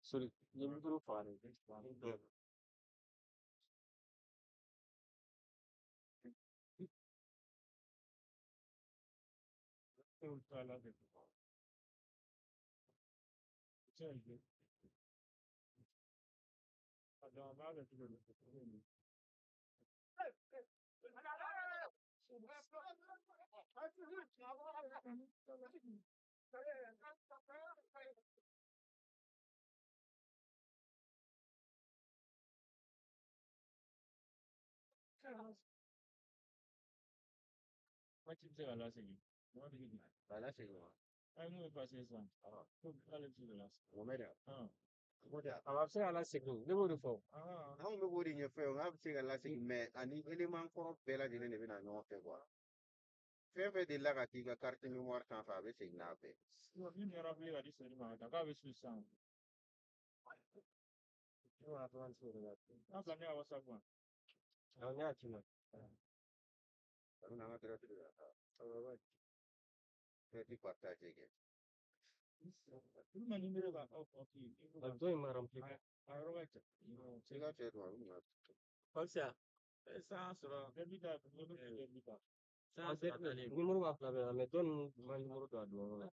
Sorry, non devo fare. Abafika la sekin ne b'o de fɔ Anw bɛ k'o de ɲɛfɔ ye n'a bɛ se ka lasegin ani élément kɔrɔ bɛɛ lajɛlen de bɛna ɲɔgɔn fɛ fɛn fɛn delila ka k'i ka carte mémoire sanfɛ a bɛ segin n'a bɛɛ awɔ ne y'a ci ma a bɛ n'an ka direct de la direct partage kɛ dɔ in ma rempli i ka cɛ don a bɛ na Falsa. Numéro b'a fila bɛɛ la dɔ ninnu ma numéro don a don yɔrɔ la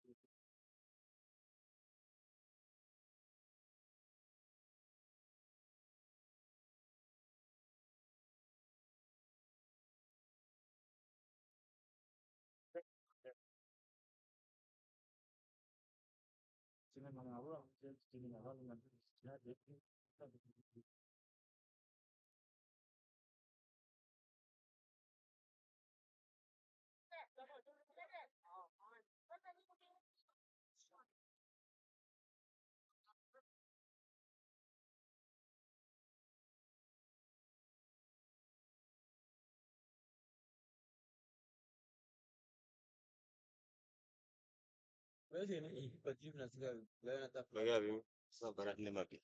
Regarde, ça va être ma vie.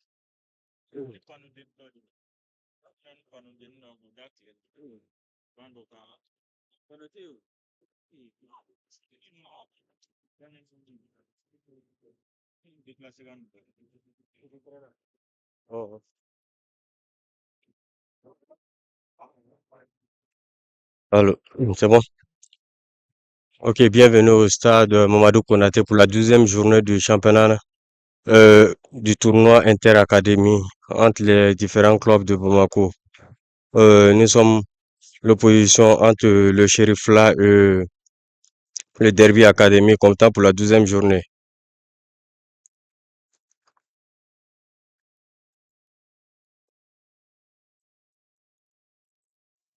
Oh. Allô, c'est bon? Ok, bienvenue au stade Mamadou Konaté pour la 12e journée du championnat du tournoi Inter-Académie entre les différents clubs de Bamako. Nous sommes l'opposition entre le Sheriff là et le Derby Académie comme temps pour la 12e journée.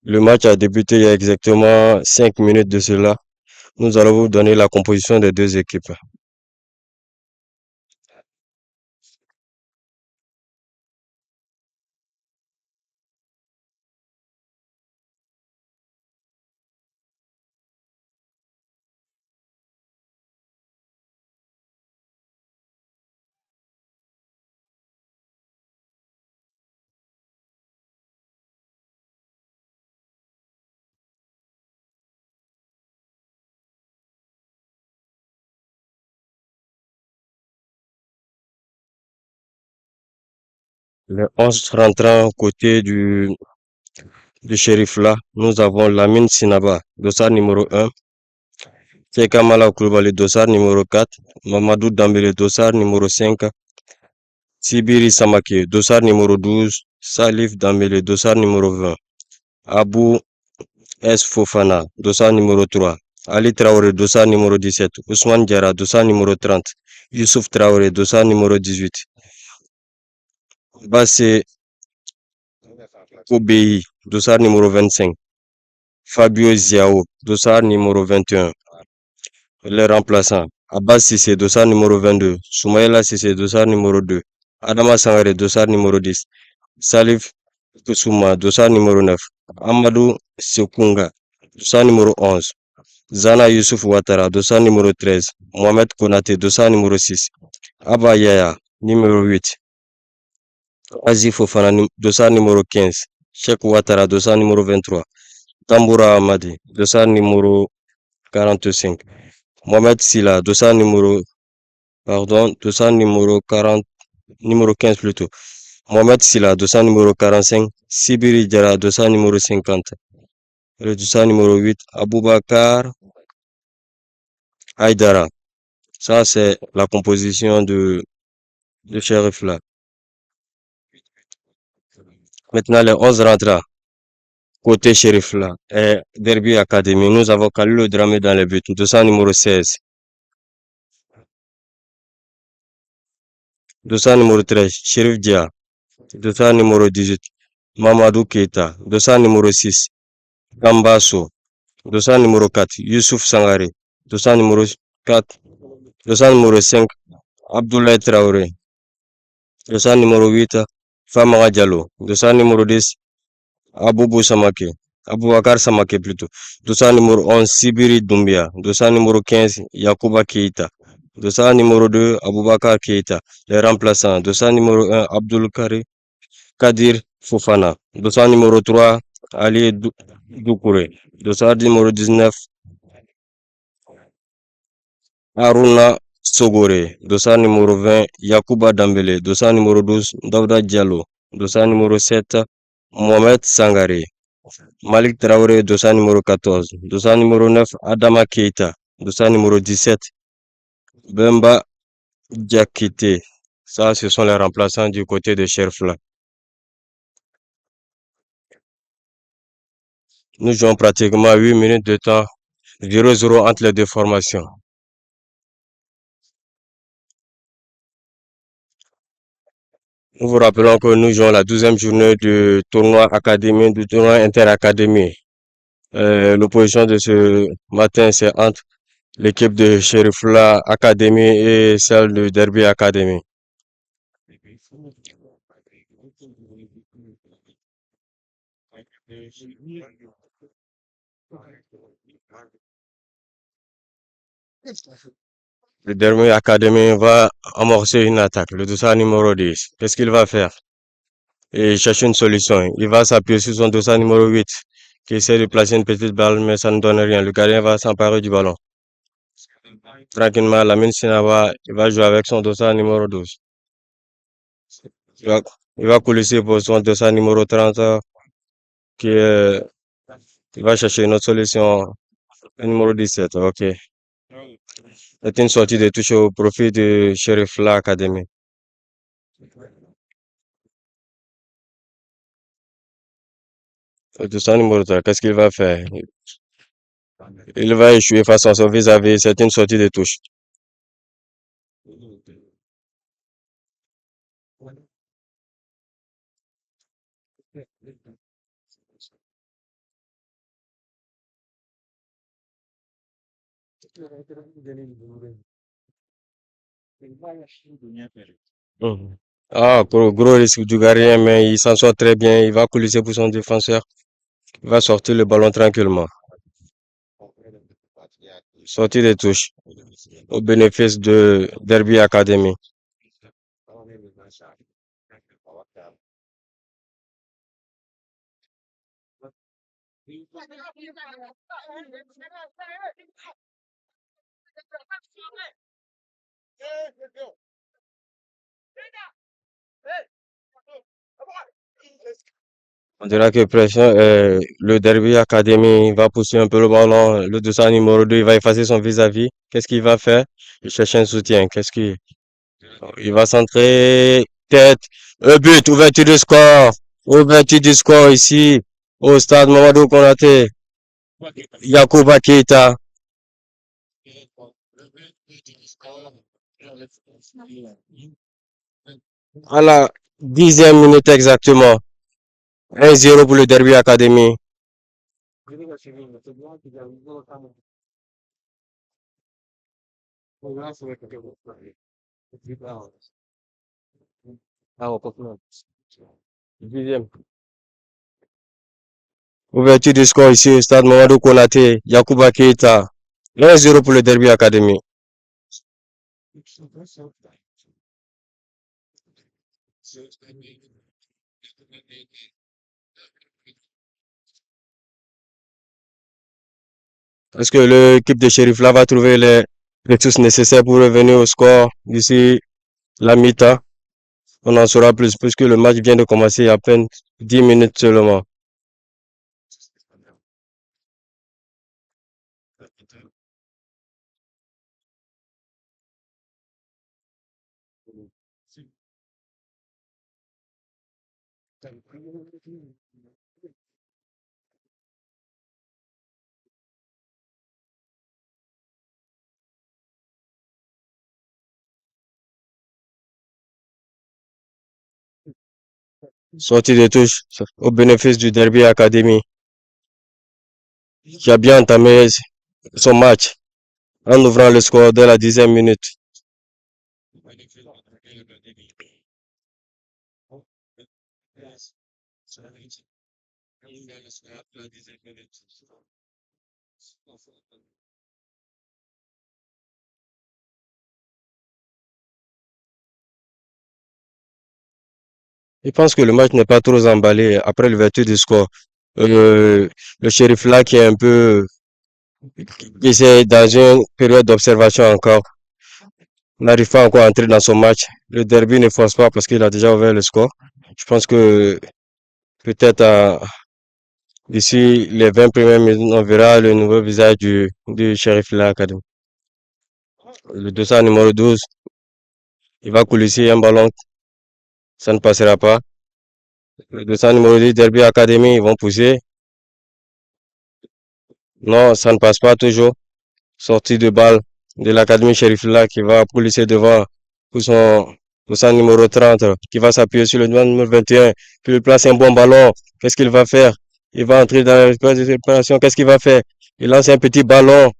Le match a débuté il y a exactement 5 minutes de cela. Nous allons vous donner la composition des deux équipes. Le 11 rentrant côté du Sheriff là, nous avons Lamine Sinaba, dossard numéro 1. Kamala Koulibaly, dossard numéro 4. Mamadou Dambélé, dossard numéro 5. Sibiri Samake, dossard numéro 12. Salif Dambélé, dossard numéro 20. Abou S. Fofana, dossard numéro 3. Ali Traoré, dossard numéro 17. Ousmane Diarra, dossard numéro 30. Youssouf Traoré, dossard numéro 18. Bassé Obéi, dossard numéro 25. Fabio Ziao, dossard numéro 21. Les remplaçants. Abbas Sissé, dossard numéro 22. Soumaïla Sissé, dossard numéro 2. Adama Sangare, dossard numéro 10. Salif Koussouma, dossard numéro 9. Amadou Sekunga, dossard numéro 11. Zana Youssouf Ouattara, dossard numéro 13. Mohamed Konaté, dossard numéro 6. Abba Yaya, numéro 8. Aziz Fofana, dossard numéro 15. Cheikh Ouattara, dossard numéro 23. Tamboura Amadi, dossard numéro 45. Mohamed Silla, dossard numéro 40, numéro 15 plutôt. Mohamed Silla, dossard numéro 45. Sibiri Diarra, dossard numéro 50. Le dossard numéro 8, Aboubakar Haïdara. Ça, c'est la composition de Sheriff là. Maintenant, les 11 rentrants. Côté Sheriff là. Et Derby Academy. Nous avons Khalilou Dramé dans les buts. Dossard numéro 16. Dossard numéro 13. Sheriff Dia. Dossard numéro 18. Mamadou Keita. Dossard numéro 6. Gambasso. Dossard numéro 4. Youssouf Sangare. Dossard numéro 4. Dossard numéro 5. Abdoulaye Traoré. Dossard numéro 8. Famara Diallo. Dossard numéro 10. Aboubou Samake. Aboubakar Samake plutôt. Dossard numéro 11. Sibiri Doumbia. Dossard numéro 15. Yacouba Keita. Dossard numéro 2. Aboubakar Keita. Les remplaçants. Dossard numéro 1. Abdoul Kadir Fofana. Dossard numéro 3. Ali Doukouré. Dossard numéro 19. Aruna Sogore. Dossard numéro 20. Yacouba Dambele. Dossard numéro 12. Davda Diallo. Dossard numéro 7. Mohamed Sangare. Malik Traoré, dossard numéro 14. Dossard numéro 9. Adama Keita. Dossard numéro 17. Bemba Diakité. Ça, ce sont les remplaçants du côté de Cherfla. Nous jouons pratiquement 8 minutes de temps. 0-0 entre les deux formations. Nous vous rappelons que nous jouons la 12e journée du tournoi académie, du tournoi interacadémie. L'opposition de ce matin, c'est entre l'équipe de Cherifla Academy et celle de Derby Academy. Le Derby Academy va amorcer une attaque. Le dossard numéro 10. Qu'est-ce qu'il va faire? Et chercher une solution. Il va s'appuyer sur son dossard numéro 8 qui essaie de placer une petite balle, mais ça ne donne rien. Le gardien va s'emparer du ballon. Tranquillement, Lamine Sinawa, il va jouer avec son dossard numéro 12. Il va coulisser pour son dossard numéro 30 qui est, il va chercher une autre solution. Le numéro 17, ok. C'est une sortie de touche au profit de Sheriff La Academy. Le dossard numéro 3, qu'est-ce qu'il va faire? Il va échouer face à son vis-à-vis. C'est une sortie de touche. Mhm. Ah, gros risque du gardien, mais il s'en sort très bien. Il va coulisser pour son défenseur. Il va sortir le ballon tranquillement. Sortie de touche au bénéfice de Derby Academy. On dirait que le Derby Academy va pousser un peu le ballon. Le dossard numéro 2, il va effacer son vis-à-vis. Qu'est-ce qu'il va faire? Il cherche un soutien. Il va centrer tête. Un but, ouverture de score. Ouverture du score ici au stade Mamadou Konaté. Yacouba Keita. À la 10e minute exactement. 1-0 pour le Derby Academy. Deuxième. Ouverture du score ici au stade Mamadou Konaté. Yacouba Keita. 1-0 pour le Derby Academy. Est-ce que l'équipe de Sheriff là va trouver les ressources nécessaires pour revenir au score d'ici la mi-temps? On en saura plus puisque le match vient de commencer il y a à peine 10 minutes seulement. Sortie de touche au bénéfice du Derby Academy qui a bien entamé son match en ouvrant le score dès la 10e minute. Je pense que le match n'est pas trop emballé après l'ouverture du score. Le Sheriff là qui est un peu, qui est dans une période d'observation encore, n'arrive pas encore à entrer dans son match. Le Derby ne force pas parce qu'il a déjà ouvert le score. Je pense que peut-être d'ici les 20 premières minutes, on verra le nouveau visage du Sheriff là Academy. Le dossard numéro 12, il va coulisser un ballon, ça ne passera pas. Le dossard numéro 10, Derby Academy, ils vont pousser. Non, ça ne passe pas toujours. Sortie de balle de l'Académie Sheriffla qui va coulisser devant pour son numéro 30 qui va s'appuyer sur le numéro 21 puis il place un bon ballon. Qu'est-ce qu'il va faire? Il va entrer dans la réparation. Qu'est-ce qu'il va faire? Il lance un petit ballon.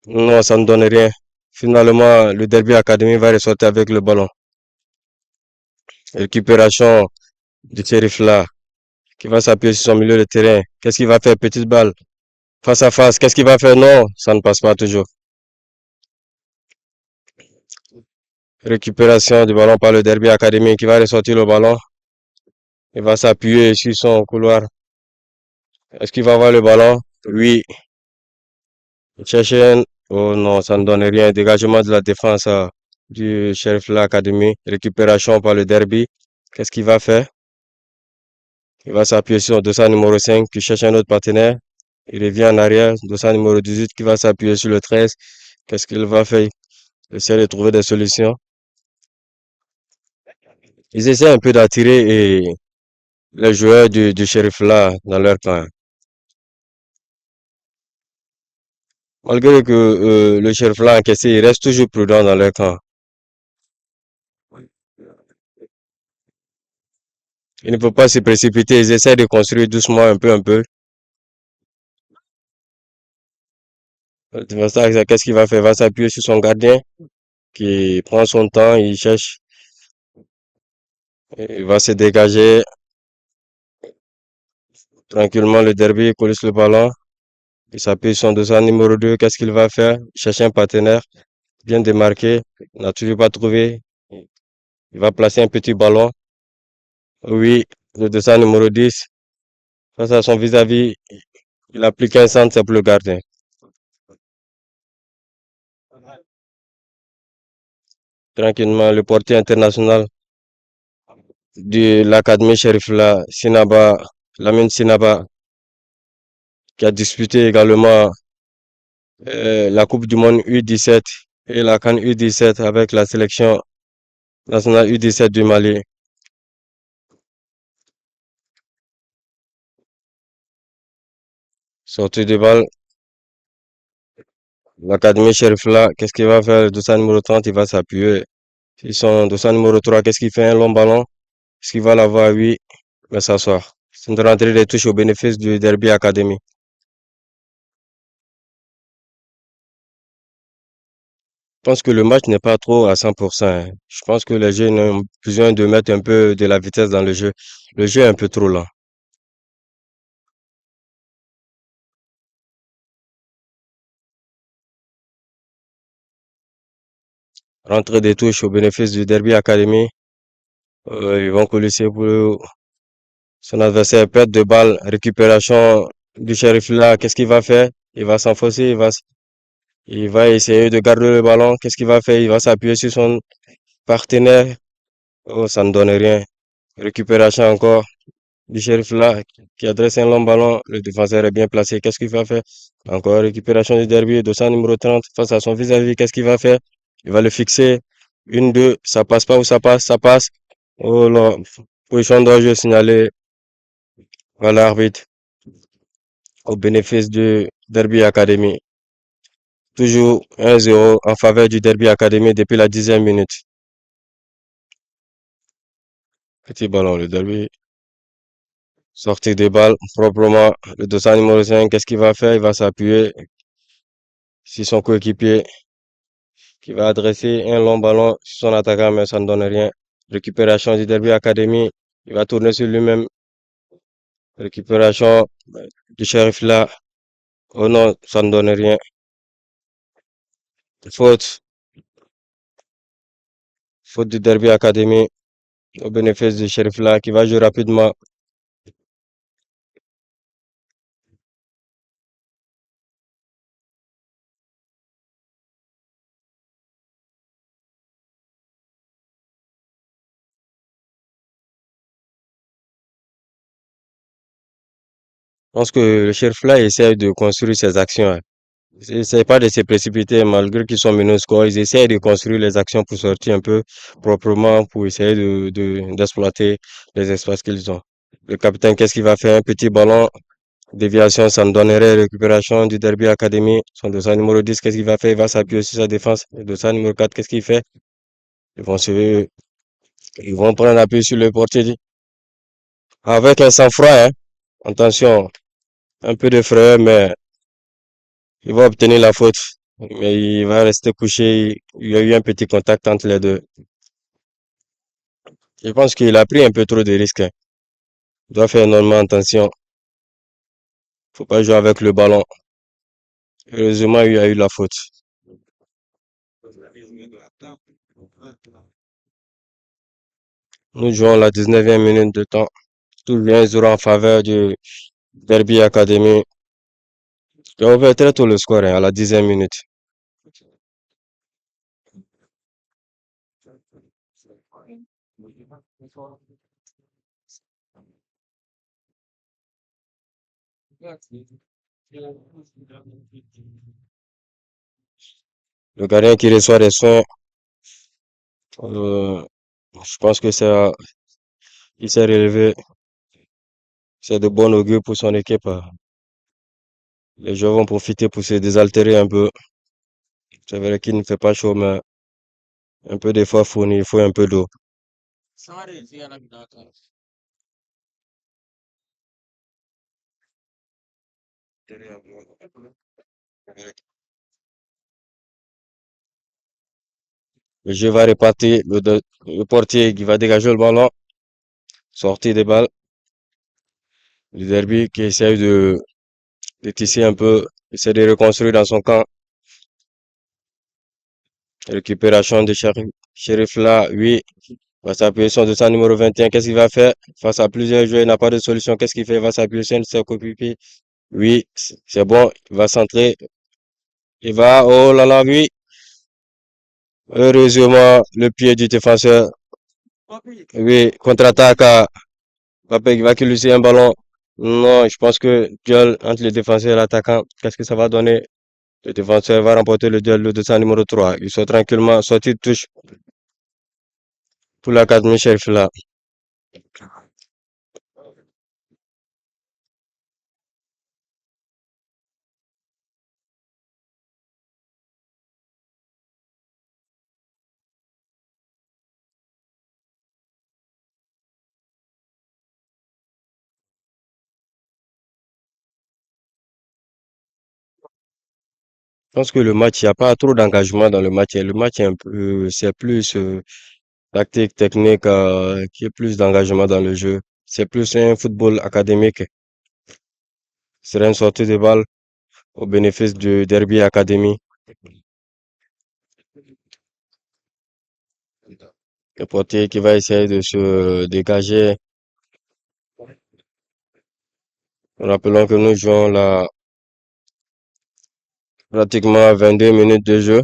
Non, ça ne donne rien. Finalement, le Derby Academy va ressortir avec le ballon. Récupération du Sheriffla qui va s'appuyer sur son milieu de terrain. Qu'est-ce qu'il va faire? Petite balle. Face à face. Qu'est-ce qu'il va faire? Non, ça ne passe pas toujours. Récupération du ballon par le Derby Academy qui va ressortir le ballon. Il va s'appuyer sur son couloir. Est-ce qu'il va avoir le ballon? Oui. Il cherche un... Oh non, ça ne donne rien. Dégagement de la défense du Sheriff Academy. Récupération par le Derby. Qu'est-ce qu'il va faire? Il va s'appuyer sur son dossard numéro 5 qui cherche un autre partenaire. Il revient en arrière. Dossard numéro 18 qui va s'appuyer sur le 13. Qu'est-ce qu'il va faire? Il essaie de trouver des solutions. Ils essaient un peu d'attirer les joueurs du Sheriff là dans leur camp. Malgré que le Sheriff là encaissé, il reste toujours prudent dans leur camp. Il ne faut pas se précipiter, ils essaient de construire doucement un peu, un peu. Qu'est-ce qu'il va faire? Il va s'appuyer sur son gardien qui prend son temps, il cherche, il va se dégager tranquillement le Derby, il coulisse le ballon. Il s'appuie sur son dossard numéro 2. Qu'est-ce qu'il va faire? Il cherche un partenaire bien démarqué, il n'a toujours pas trouvé. Il va placer un petit ballon. Oui, le dossard numéro 10. Face à son vis-à-vis, il applique un centre, c'est pour le gardien. Tranquillement, le portier international de l'Académie Sherifla, Sinaba, Lamine Sinaba, qui a disputé également la Coupe du Monde U17 et la CAN U17 avec la sélection nationale U17 du Mali. Sortie de balle, l'Académie Sherifla, qu'est-ce qu'il va faire? Le dossard numéro 30, il va s'appuyer. Ils sont dossard numéro 3, qu'est-ce qu'il fait? Un long ballon. Est-ce qu'il va l'avoir? Oui, mais s'asseoir. C'est une rentrée des touches au bénéfice du Derby Academy. Je pense que le match n'est pas trop à 100%, hein. Je pense que les jeunes ont besoin de mettre un peu de la vitesse dans le jeu. Le jeu est un peu trop lent. Rentrée des touches au bénéfice du Derby Academy. Ils vont colisser pour son adversaire. Perte de balle, récupération du Sheriff là. Qu'est-ce qu'il va faire? il va s'enfoncer, il va essayer de garder le ballon. Qu'est-ce qu'il va faire? Il va s'appuyer sur son partenaire. Oh, ça ne donne rien. Récupération encore du Sheriff là, qui adresse un long ballon. Le défenseur est bien placé. Qu'est-ce qu'il va faire? Encore récupération du derby. Dossard numéro 30 face à son vis-à-vis. Qu'est-ce qu'il va faire? Il va le fixer. Une, deux. Ça passe pas ou ça passe? Ça passe. Oh là. Position de jeu signalée à l'arbitre au bénéfice du Derby Academy. Toujours 1-0 en faveur du Derby Academy depuis la 10e minute. Petit ballon, le Derby. Sortir des balles proprement. Le dossard numéro 5, qu'est-ce qu'il va faire? Il va s'appuyer sur son coéquipier qui va adresser un long ballon sur son attaquant, mais ça ne donne rien. Récupération du Derby Academy. Il va tourner sur lui-même. Récupération du Sheriff là. Oh non, ça ne donne rien. Faute. Faute du Derby Academy au bénéfice du Sheriff là qui va jouer rapidement. Je pense que le Sheriff là essaie de construire ses actions, hein. Il essaie pas de se précipiter malgré qu'ils sont menés au score. Ils essaient de construire les actions pour sortir un peu proprement, pour essayer d'exploiter les espaces qu'ils ont. Le capitaine, qu'est-ce qu'il va faire? Un petit ballon, déviation, ça ne donnerait récupération du Derby Academy. Son dossard numéro 10, qu'est-ce qu'il va faire? Il va s'appuyer sur sa défense. Le dossard numéro 4, qu'est-ce qu'il fait? Ils vont se, ils vont prendre appui sur le portier avec un sang-froid, hein. Attention, un peu de frayeur, mais il va obtenir la faute. Mais il va rester couché. Il y a eu un petit contact entre les deux. Je pense qu'il a pris un peu trop de risques, hein. Il doit faire énormément attention. Faut pas jouer avec le ballon. Heureusement, il y a eu la faute. Nous jouons la 19e minute de temps. Tout vient 0 en faveur du Derby Academy. Il a ouvert très tôt le score, hein, à la 10e minute. Le gardien qui reçoit des soins, euh, je pense que il s'est relevé. C'est de bon augure pour son équipe, hein. Les joueurs vont profiter pour se désaltérer un peu. C'est vrai qu'il ne fait pas chaud, mais un peu d'effort fourni, il faut un peu d'eau. Le jeu va repartir, le portier qui va dégager le ballon, sortir des balles. Le Derby qui essaye de tisser un peu, essaie de reconstruire dans son camp. Récupération de Sheriff là, oui, va s'appuyer sur le numéro 21. Qu'est-ce qu'il va faire? Face à plusieurs joueurs, il n'a pas de solution. Qu'est-ce qu'il fait? Il va s'appuyer sur ses coéquipiers. Oui, c'est bon, il va centrer. Il va, oh là là, oui. Heureusement, le pied du défenseur. Oui, contre-attaque à Mbappé qui va qui lui un ballon. Non, je pense que duel entre le défenseur et l'attaquant, qu'est-ce que ça va donner? Le défenseur va remporter le duel de sa numéro 3. Il sort tranquillement, sortie de touche pour l'académie Sheriff là. Je pense que le match, il n'y a pas trop d'engagement dans le match. Le match est un peu, c'est plus tactique, technique, qui est plus d'engagement dans le jeu. C'est plus un football académique. C'est une sortie de balle au bénéfice du Derby Academy. Le portier qui va essayer de se dégager. Rappelons que nous jouons pratiquement 22 minutes de jeu.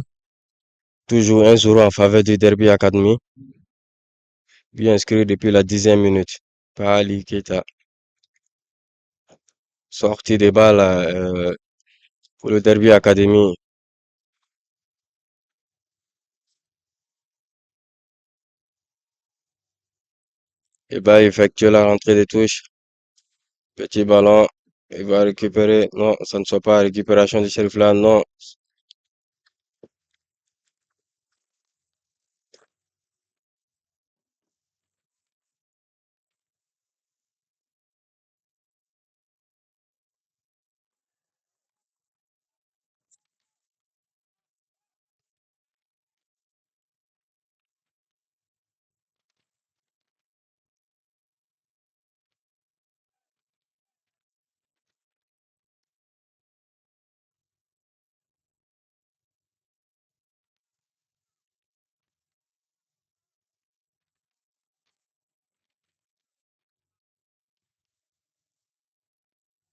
Toujours 1-0 en faveur du Derby Academy. Bien inscrit depuis la 10e minute par Ali Keita. Sortie des balles pour le Derby Academy. Il va effectuer la rentrée des touches. Petit ballon. Il va récupérer. Non, ça ne soit pas récupération du Sheriff là. Non.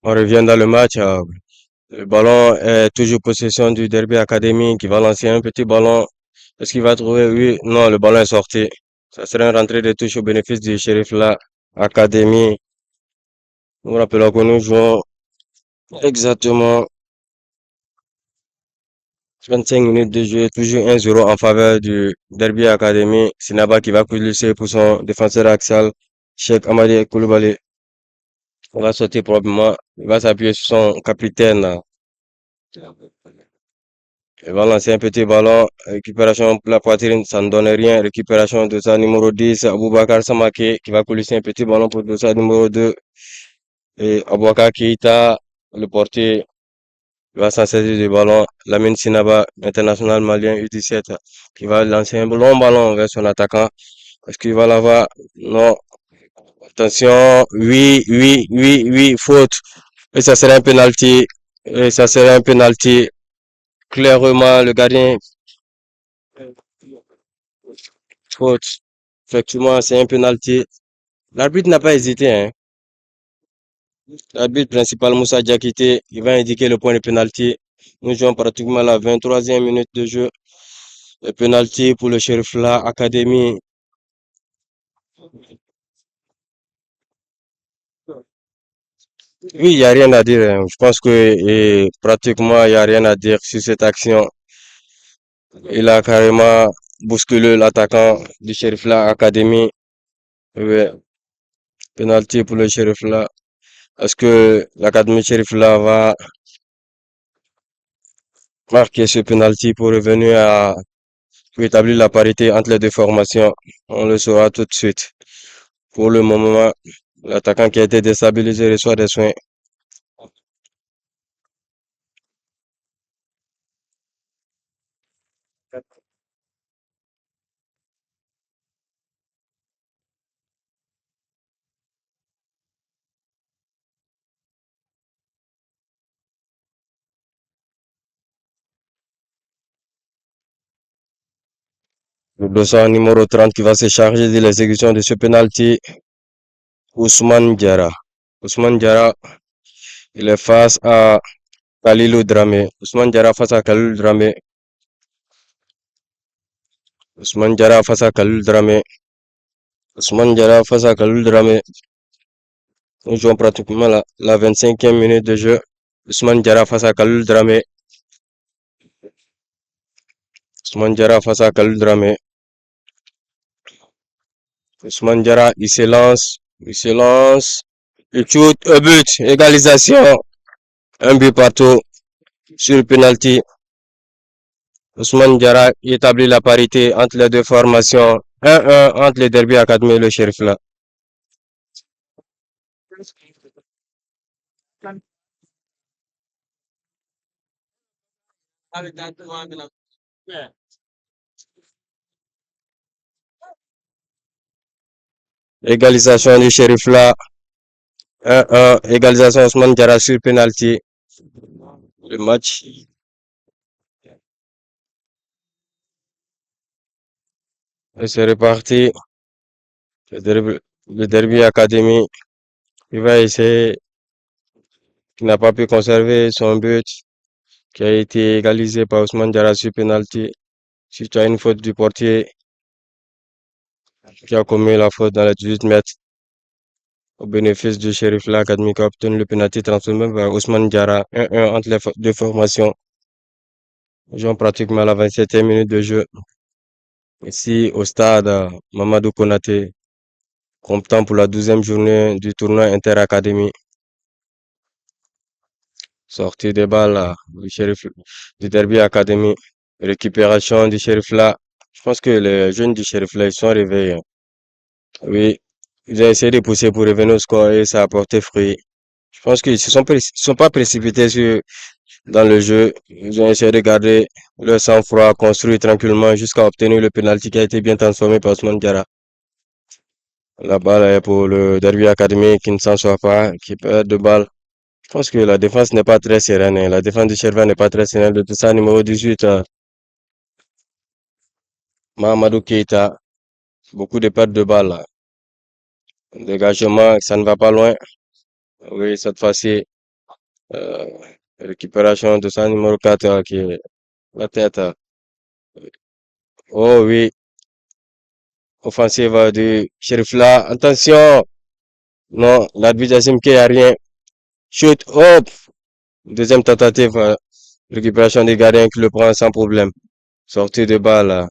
On revient dans le match. Le ballon est toujours possession du Derby Academy qui va lancer un petit ballon. Est-ce qu'il va trouver? Oui. Non, le ballon est sorti. Ça serait une rentrée de touche au bénéfice du Sheriff là. Academy. Nous rappelons que nous jouons exactement 25 minutes de jeu, toujours 1-0 en faveur du Derby Academy. Sinaba qui va coulisser pour son défenseur axial, Cheikh Amadi Koulibaly. Il va sortir probablement, il va s'appuyer sur son capitaine. Il va lancer un petit ballon, récupération pour la poitrine, ça ne donne rien. Récupération de sa numéro 10, Aboubakar Samake, qui va coulisser un petit ballon pour de sa numéro 2. Et Aboubakar Keita, le portier, il va s'en saisir du ballon. Lamine Sinaba, international malien U17, qui va lancer un long ballon vers son attaquant. Est-ce qu'il va l'avoir? Non. Attention. Oui, oui, oui, oui, faute. Et ça serait un penalty. Et ça serait un penalty. Clairement, le gardien, faute. Effectivement, c'est un penalty. L'arbitre n'a pas hésité, hein. L'arbitre principal, Moussa Diakité, il va indiquer le point de penalty. Nous jouons pratiquement la 23e minute de jeu. Le penalty pour le Sheriff La Academy. Oui, il n'y a rien à dire, hein. Je pense que pratiquement, il n'y a rien à dire sur cette action. Il a carrément bousculé l'attaquant du Sheriff La Academy. Ouais, penalty pour le Sheriff La. Est-ce que l'Académie Sheriff La va marquer ce penalty pour revenir pour établir la parité entre les deux formations? On le saura tout de suite. Pour le moment, l'attaquant qui a été déstabilisé reçoit des soins. Le dossard numéro 30 qui va se charger de l'exécution de ce penalty, Ousmane Diarra. Ousmane Diarra, il est face à Khalilou Dramé. Ousmane Diarra face à Khalilou Dramé. Ousmane Diarra face à Khalilou Dramé. Ousmane Diarra face à Khalilou Dramé. Nous jouons pratiquement la 25e minute de jeu. Ousmane Diarra face à Khalilou Dramé. Ousmane Diarra face à Khalilou Dramé. Ousmane Diarra, il se lance. Il se lance. Il shoot. Un but. Égalisation. Un but partout sur le penalty. Ousmane Diarra établit la parité entre les deux formations. 1-1 entre les Derby Academy et le Sheriff là. Égalisation du Sheriff là. 1-1. Égalisation Ousmane Diarra sur penalty. Le match. Et c'est reparti. Le Derby Academy. Il va essayer. Il n'a pas pu conserver son but. qui a été égalisé par Ousmane Diarra sur penalty. Suite à une faute du portier qui a commis la faute dans les 18 mètres au bénéfice du Sheriff Academy qui a obtenu le penalty transformé par Ousmane Diarra. 1-1 entre les deux formations. Jouons pratiquement à la 27e minute de jeu. Ici au stade Mamadou Konaté, comptant pour la 12e journée du tournoi Inter-Académie. Sortie des balles du Sheriff du Derby Academy. Récupération du Sheriff là. Je pense que les jeunes du Sheriff là, ils sont réveillés. Oui, ils ont essayé de pousser pour revenir au score et ça a porté fruit. Je pense qu'ils sont pas précipités dans le jeu. Ils ont essayé de garder leur sang-froid, construit tranquillement jusqu'à obtenir le penalty qui a été bien transformé par Ousmane Diarra. La balle est pour le Derby Academy qui ne s'en sort pas, qui perd de balle. Je pense que la défense n'est pas très sereine, hein. La défense du Cherva n'est pas très sereine. De tout ça, numéro 18, Mahamadou Keita. Beaucoup de pertes de balles, là. Dégagement, ça ne va pas loin. Oui, cette fois-ci, euh, récupération de ça, numéro 4, qui est la tête. Oh oui, offensive du Sheriff là. Attention! Non, l'arbitre Jassim K a rien. Shoot, hop! Deuxième tentative, récupération des gardiens qui le prend sans problème. Sortie de balle,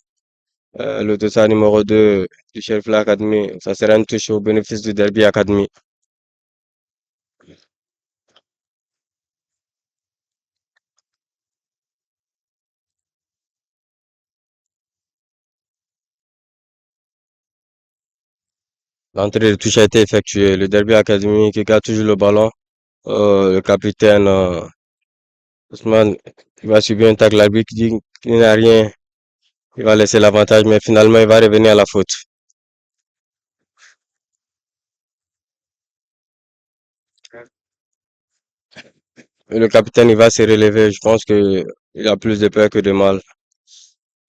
le dossard numéro 2 du Sheriff Academy. Ça sera une touche au bénéfice du Derby Academy. L'entrée de touche a été effectuée. Le Derby Academy qui garde toujours le ballon. Le capitaine Ousmane, il va subir un tacle. L'arbitre dit qu'il n'a rien. Il va laisser l'avantage, mais finalement, il va revenir à la faute. Et le capitaine, il va se relever. Je pense que il a plus de peur que de mal.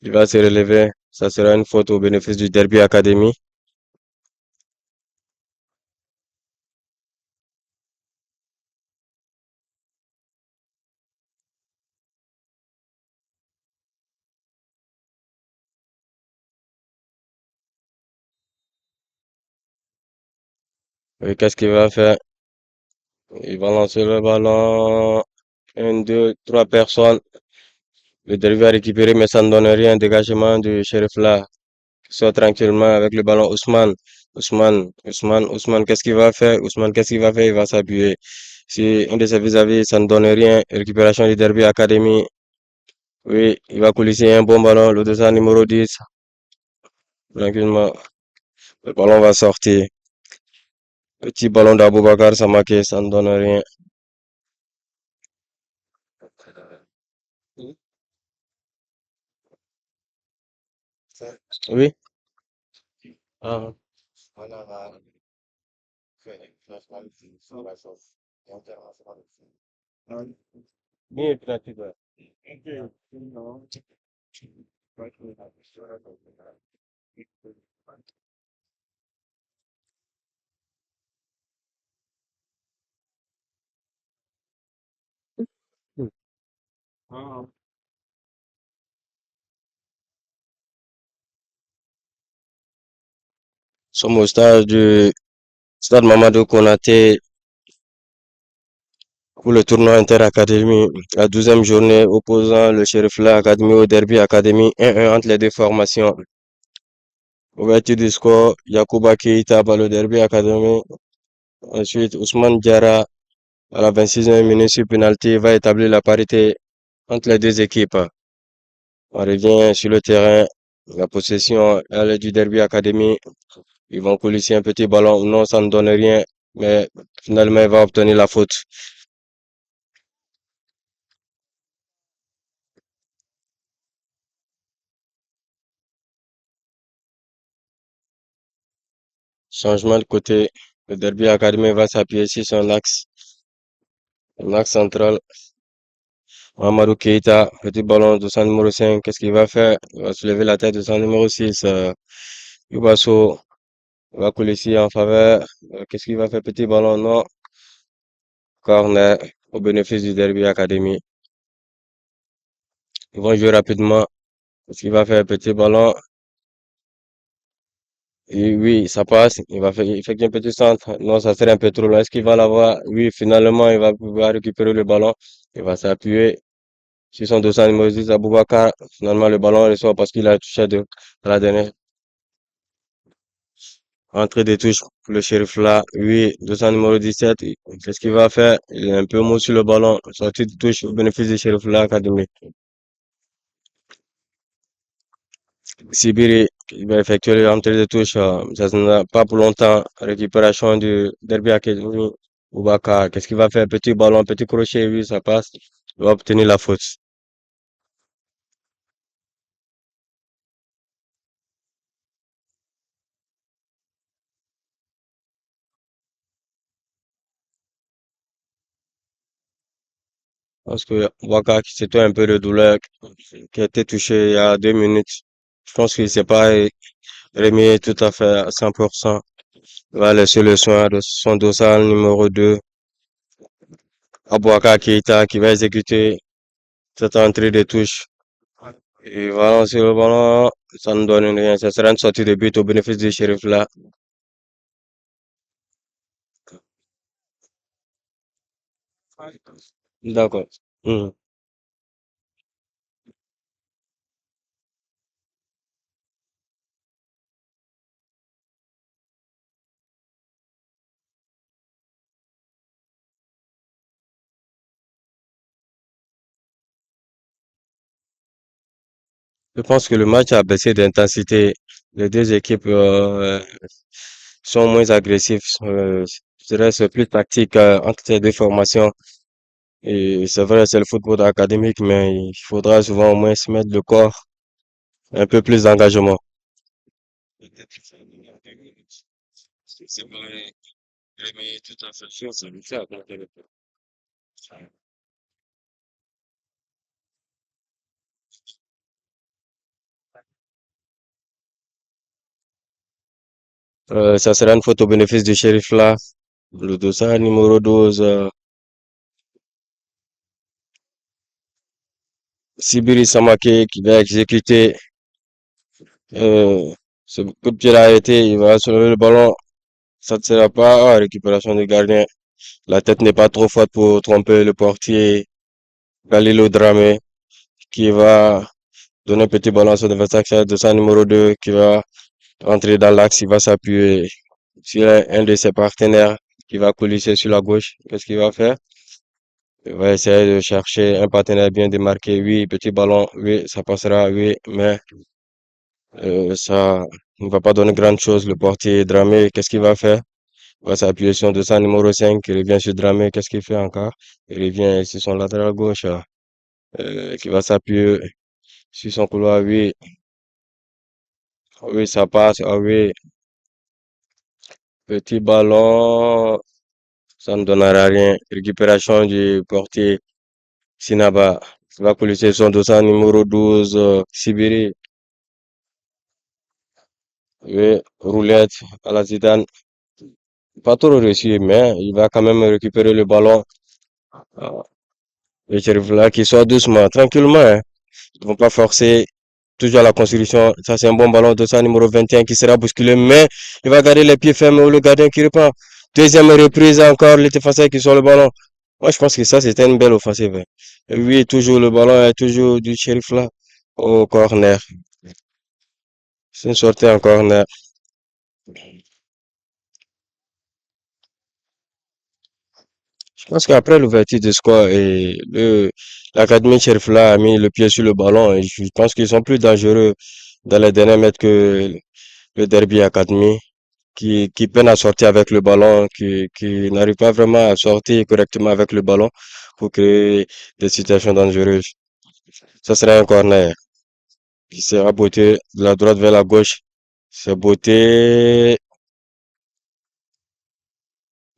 Il va se relever. Ça sera une faute au bénéfice du Derby Academy. Et qu'est-ce qu'il va faire? Il va lancer le ballon. Une, deux, trois personnes. Le Derby va récupérer, mais ça ne donne rien. Dégagement du shérif là. Qui sort tranquillement avec le ballon. Ousmane, qu'est-ce qu'il va faire? Ousmane, qu'est-ce qu'il va faire? Il va s'appuyer. Si un de ses vis-à-vis, ça ne donne rien. Récupération du Derby Academy. Oui, il va coulisser un bon ballon. Le deuxième numéro 10. Tranquillement. Le ballon va sortir. Petit ballon d'Aboubacar Samaké, ça ne donne rien. Oui. Ah. Bien, pratique. Sommes au stade du stade Mamadou Konaté pour le tournoi Inter-Académie, la 12e journée opposant le Sheriff Academy au Derby Academy 1-1 entre les deux formations. Ouverture du score, Yacouba Keita par le Derby Academy. Ensuite, Ousmane Diarra à la 26e minute sur penalty va établir la parité entre les deux équipes. On revient sur le terrain. La possession elle est du Derby Academy. Ils vont coulisser un petit ballon. Non, ça ne donne rien. Mais finalement, il va obtenir la faute. Changement de côté. Le Derby Academy va s'appuyer sur un axe central. Amadou Keita, petit ballon de son numéro 5. Qu'est-ce qu'il va faire? Il va soulever la tête de son numéro 6. Yubaso va coulisser en faveur. Qu'est-ce qu'il va faire? Petit ballon, non. Corner au bénéfice du Derby Academy. Ils vont jouer rapidement. Est-ce qu'il va faire un petit ballon? Et oui, ça passe. Il fait un petit centre. Non, ça serait un peu trop loin. Est-ce qu'il va l'avoir? Oui, finalement, il va pouvoir récupérer le ballon. Il va s'appuyer sur son dossard numéro 10, Aboubakar. Finalement, le ballon ressort parce qu'il a touché à la dernière entrée des touches pour le shérif là. Oui, dossard numéro 17. Qu'est-ce qu'il va faire? Il est un peu mou sur le ballon. Sortie de touche au bénéfice du shérif là, académie. Sibiri, il va effectuer l'entrée de touche. Ça n'a pas pour longtemps. Récupération du Derby Academy. Boubacar, qu'est-ce qu'il va faire? Petit ballon, petit crochet, oui, ça passe. Il va obtenir la faute. Parce que Boubacar, qui c'était un peu de douleur, qui a été touché il y a 2 minutes. Je pense qu'il s'est pas remis tout à fait à 100%. Il va laisser le soin de son dossard numéro 2, Abouaka Keita, qui va exécuter cette entrée de touche. Et voilà, sur le ballon, ça ne donne rien. Ça sera une sortie de but au bénéfice du shérif là. D'accord. Mhm. Je pense que le match a baissé d'intensité. Les deux équipes sont moins agressives. Je dirais c'est plus tactique entre ces deux formations. Et c'est vrai, c'est le football académique, mais il faudra souvent au moins se mettre le corps, un peu plus d'engagement. C'est vrai, mais tout à fait sûr, ça lui fait augmenter le temps. Ça sera une faute au bénéfice du shérif là. Le dossard numéro 12, Sibiri Samake, qui va exécuter ce coup de pied arrêté. Il va soulever le ballon. Ça ne sera pas. Ah, récupération du gardien. La tête n'est pas trop forte pour tromper le portier Galilo Dramé, qui va donner un petit ballon à son adversaire de sa numéro 2, qui va rentrer dans l'axe. Il va s'appuyer sur un de ses partenaires qui va coulisser sur la gauche. Qu'est-ce qu'il va faire? Il va essayer de chercher un partenaire bien démarqué. Oui, petit ballon. Oui, ça passera. Oui, mais ça ne va pas donner grande chose. Le portier Dramé, qu'est-ce qu'il va faire? Il va s'appuyer sur son numéro 5. Il revient sur Dramé. Qu'est-ce qu'il fait encore? Il revient sur son latéral gauche, qui va s'appuyer sur son couloir. Oui, oui, ça passe. Ah oui, petit ballon. Ça ne donnera rien. Récupération du portier Sinaba. Il va coller son dossard numéro 12, Sibiri. Oui, roulette à la Zidane. Pas trop réussi, mais il va quand même récupérer le ballon. Ah, et j'arrive là, qu'il soit doucement, tranquillement, hein. Ils vont pas forcer. Toujours à la construction. Ça, c'est un bon ballon. Dossard numéro 21 qui sera bousculé, mais il va garder les pieds fermes ou le gardien qui reprend. Deuxième reprise encore, les défenseurs qui sont le ballon. Moi, je pense que ça, c'était une belle offensive, hein. Et oui, toujours le ballon est toujours du shérif là, au corner. C'est une sortie en corner. Je pense qu'après l'ouverture du score et l'Académie Sheriff là a mis le pied sur le ballon et je pense qu'ils sont plus dangereux dans les derniers mètres que le Derby Academy qui peine à sortir avec le ballon, qui n'arrive pas vraiment à sortir correctement avec le ballon pour créer des situations dangereuses. Ça serait un corner qui sera botté de la droite vers la gauche. C'est botté.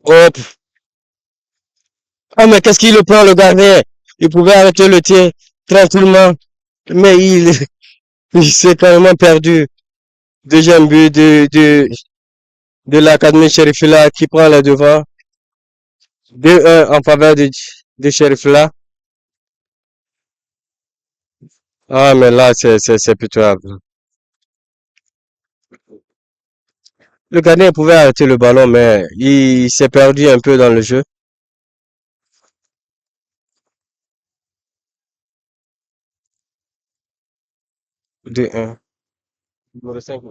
Hop! Ah, mais qu'est-ce qu'il le prend, le gardien? Il pouvait arrêter le tir tranquillement, mais il s'est carrément perdu. Deuxième but de l'Académie Sheriffila qui prend les devants. 2-1 en faveur de Sheriffila. Ah, mais là, c'est pitoyable. Le gardien pouvait arrêter le ballon, mais il s'est perdu un peu dans le jeu. 2-1. Numéro 5.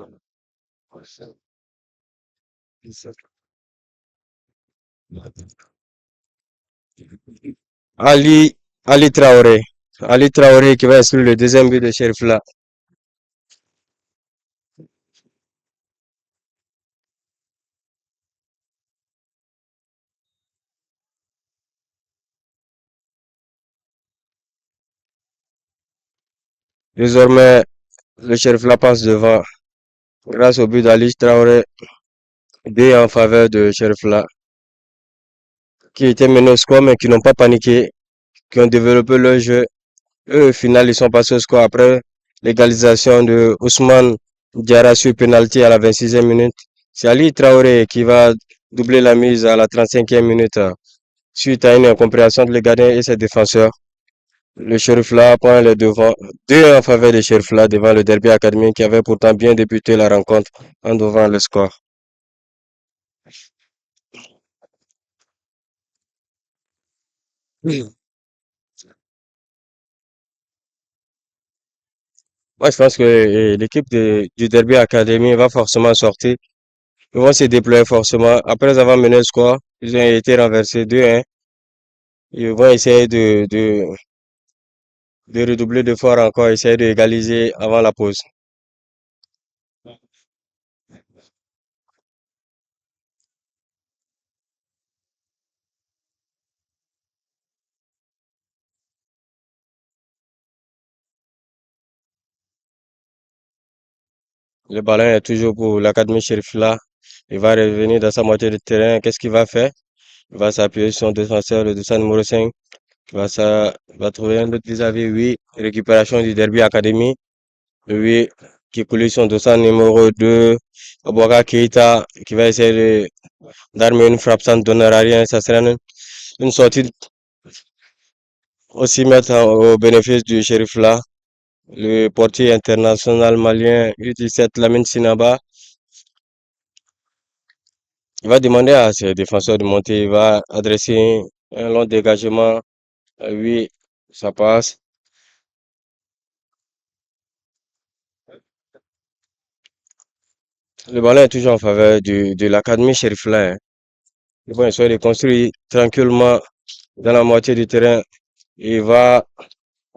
Ali, Ali Traoré. Ali Traoré qui va inscrire le deuxième but de Sheriff là. Désormais, le Sheriff là passe devant grâce au but d'Ali Traoré. 2 en faveur de Sheriff là, qui étaient menés au score mais qui n'ont pas paniqué, qui ont développé leur jeu. Eux, au final, ils sont passés au score après l'égalisation de Ousmane Diarra sur penalty à la 26e minute. C'est Ali Traoré qui va doubler la mise à la 35e minute suite à une incompréhension de les gardiens et ses défenseurs. Le Sheriff là prend les devants, 2 en faveur des Sheriff là devant le Derby Academy qui avait pourtant bien débuté la rencontre en devant le score. Moi, je pense que l'équipe du Derby Academy va forcément sortir. Ils vont se déployer forcément. Après avoir mené le score, ils ont été renversés 2-1. Ils vont essayer de redoubler d'efforts encore, essayer d'égaliser avant la pause. Le ballon est toujours pour l'Académie Sheriff là. Il va revenir dans sa moitié de terrain. Qu'est-ce qu'il va faire? Il va s'appuyer sur son défenseur, le défenseur numéro 5. Il va trouver un autre vis-à-vis, oui. Récupération du Derby Academy. Oui. Qui coule son dossard numéro 2. Obouaka Keita, qui va essayer d'armer une frappe sans donner à rien. Ça sera une sortie aussi mettre au bénéfice du shérif là. Le portier international malien U17 Lamine Sinaba. Il va demander à ses défenseurs de monter. Il va adresser un long dégagement. Oui, ça passe. Le ballon est toujours en faveur de l'académie shérif là. Hein. Ils vont essayer de construire tranquillement dans la moitié du terrain. Il va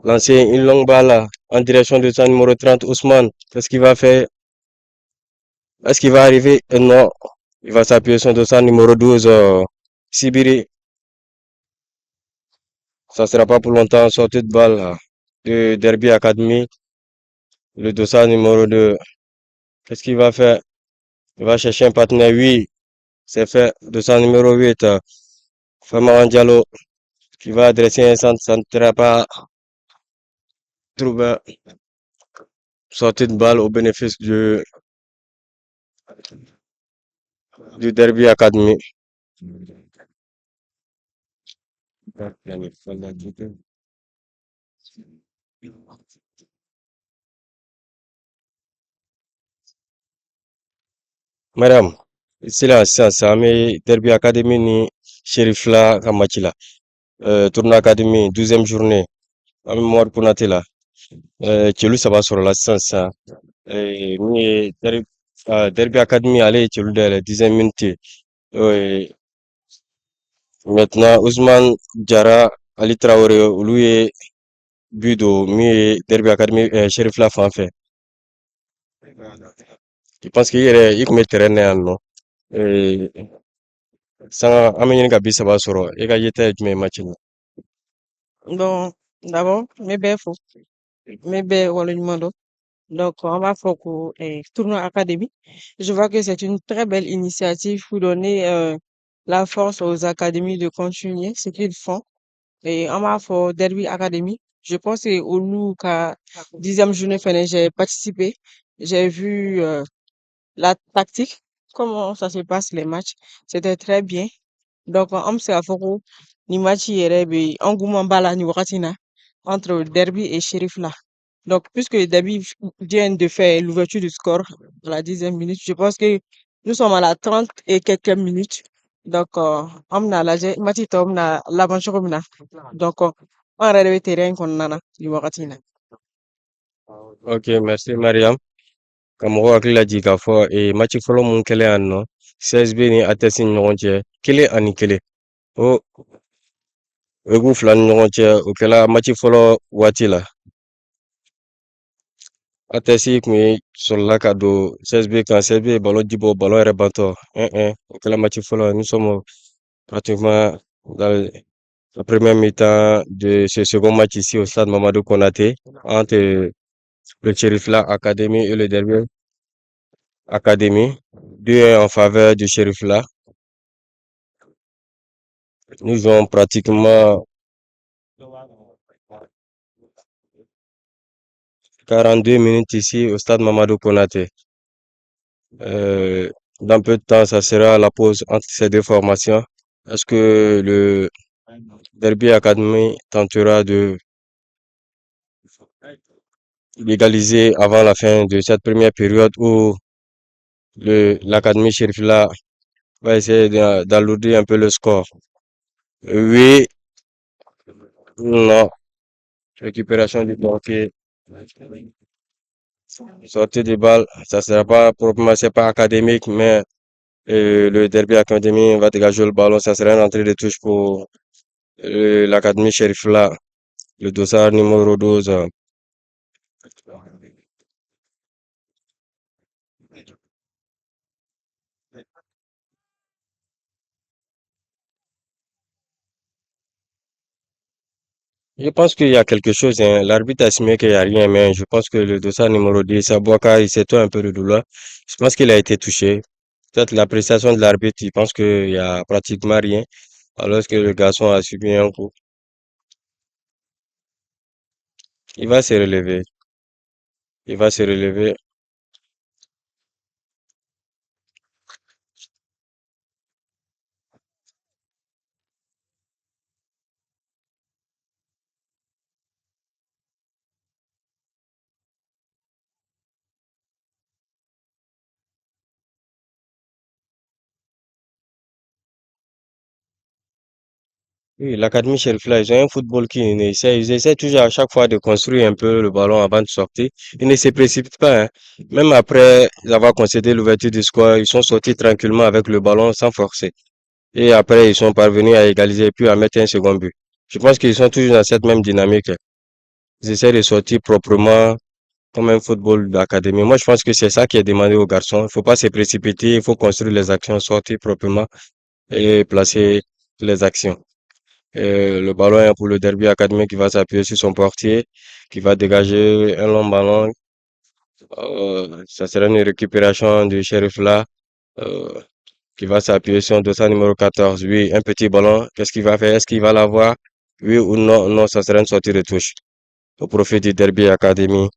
lancer une longue balle en direction de son numéro 30, Ousmane. Qu'est-ce qu'il va faire? Est-ce qu'il va arriver? Non. Il va s'appuyer sur son numéro 12, Sibiri. Ça sera pas pour longtemps. Sortie de balle de Derby Academy. Le dossard numéro 2. Qu'est-ce qu'il va faire? Il va chercher un partenaire. Oui, c'est fait. Dossard numéro 8. Famaran Diallo qui va adresser un centre. Ça ne sera pas trouvé. Sortie de balle au bénéfice du Derby Academy. Madame, silence, silence. Ami Derby Academy ni Sheriff la Kamachila. Tournoi Academy, 12e journée. Ami Mouar Konaté là. Tchelu ça va sur la sens. Ni Derby Academy allez Tchelu de la 10e minute. Maintenant, Ousmane Diarra, Ali Traoré, lui Budo, mi Derby Academy, Sheriff la fan fait. Je pense qu'il est, il commet terrain non. Eh, Sanga amenye ka bi saba sɔrɔ e ka yeta ye jumɛn ye match in na? Bon, d'abord, mes belles faux, mes belles Wallonimondo. Donc, on va faire au tournoi académique. Je vois que c'est une très belle initiative pour donner la force aux académies de continuer ce qu'ils font. Et on va faire Derby Academy. Je pense que au nous, qu'à 10e journée, j'ai participé. J'ai vu la tactique, comment ça se passe les matchs. C'était très bien. Donc, on se a foko ni match yere be engouement bala ni wakati na entre Derby et Sheriff là. Donc, puisque Derby vient de faire l'ouverture du score à la 10e minute, je pense que nous sommes à la 30 et quelques minutes. Donc, on a matito, on a l'aventure, on a. Donc, on a relevé terrain qu'on a, Liwaratina. Ok, merci Mariam. Kamɔgɔ hakili la jigin k'a fɔ match fɔlɔ mun kɛlen yan nɔ CSB ni ATS ni ɲɔgɔn cɛ 1-1 o egu fila ni ɲɔgɔn cɛ o kɛla match fɔlɔ waati la ATS kun ye sɔrɔla ka don CSB kan CSB ye ballon di bɔ ballon yɛrɛ bantɔ 1-1 o kɛla match fɔlɔ nous sommes pratiquement dans la première mi-temps de ce second match ici au stade Mamadou Konaté entre le Cherifla Academy et le Derby Academy. 2-1 en faveur du Cherifla. Nous jouons pratiquement 42 minutes ici au stade Mamadou Konaté. Dans peu de temps, ça sera la pause entre ces deux formations. Est-ce que le Derby Academy tentera de l'égaliser avant la fin de cette première période ou l'Académie Cherifla va essayer d'alourdir un peu le score? Oui, non. Récupération du portier. Sortie des balles, ça sera pas proprement, c'est pas académique, mais le Derby Academy va dégager le ballon. Ça sera une entrée de touche pour l'Académie Cherifla, le dossard numéro 12. Je pense qu'il y a quelque chose, hein. L'arbitre a estimé qu'il n'y a rien, mais je pense que le dossard numéro 10, Abouaka, il s'éteint un peu de douleur. Je pense qu'il a été touché. Peut-être l'appréciation de l'arbitre, il pense qu'il y a pratiquement rien, alors que le garçon a subi un coup. Il va se relever. Il va se relever. Oui, l'Académie Cherifla, ils ont un football ils essaient toujours à chaque fois de construire un peu le ballon avant de sortir. Ils ne se précipitent pas, hein. Même après avoir concédé l'ouverture du score, ils sont sortis tranquillement avec le ballon sans forcer. Et après, ils sont parvenus à égaliser puis à mettre un second but. Je pense qu'ils sont toujours dans cette même dynamique, hein. Ils essaient de sortir proprement comme un football d'académie. Moi, je pense que c'est ça qui est demandé aux garçons. Il faut pas se précipiter, il faut construire les actions, sortir proprement et placer les actions. Le ballon est pour le Derby Academy qui va s'appuyer sur son portier, qui va dégager un long ballon. Ça sera une récupération du shérif là, euh, qui va s'appuyer sur son dossard numéro 14. Oui, un petit ballon. Qu'est-ce qu'il va faire? Est-ce qu'il va l'avoir? Oui ou non? Non, ça sera une sortie de touche au profit du Derby Academy.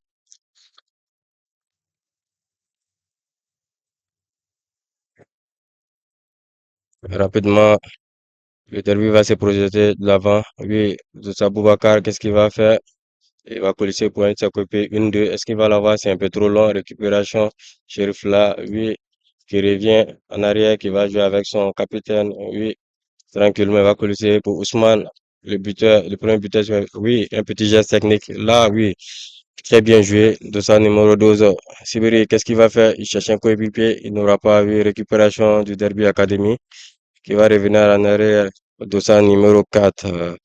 Rapidement, le Derby va se projeter de l'avant. Oui, Doussa Boubacar, qu'est-ce qu'il va faire? Il va coller pour sa copie 1-2. Est-ce qu'il va l'avoir? C'est un peu trop long. Récupération. Sheriff là, oui, qui revient en arrière, qui va jouer avec son capitaine. Oui, tranquillement, il va coller pour Ousmane, le buteur, le premier buteur. Oui, un petit geste technique. Là, oui, très bien joué. De sa numéro 12. Sibiri, qu'est-ce qu'il va faire? Il cherche un coéquipier. Il n'aura pas eu récupération du Derby Academy, qui va revenir en arrière. De sa numéro 4.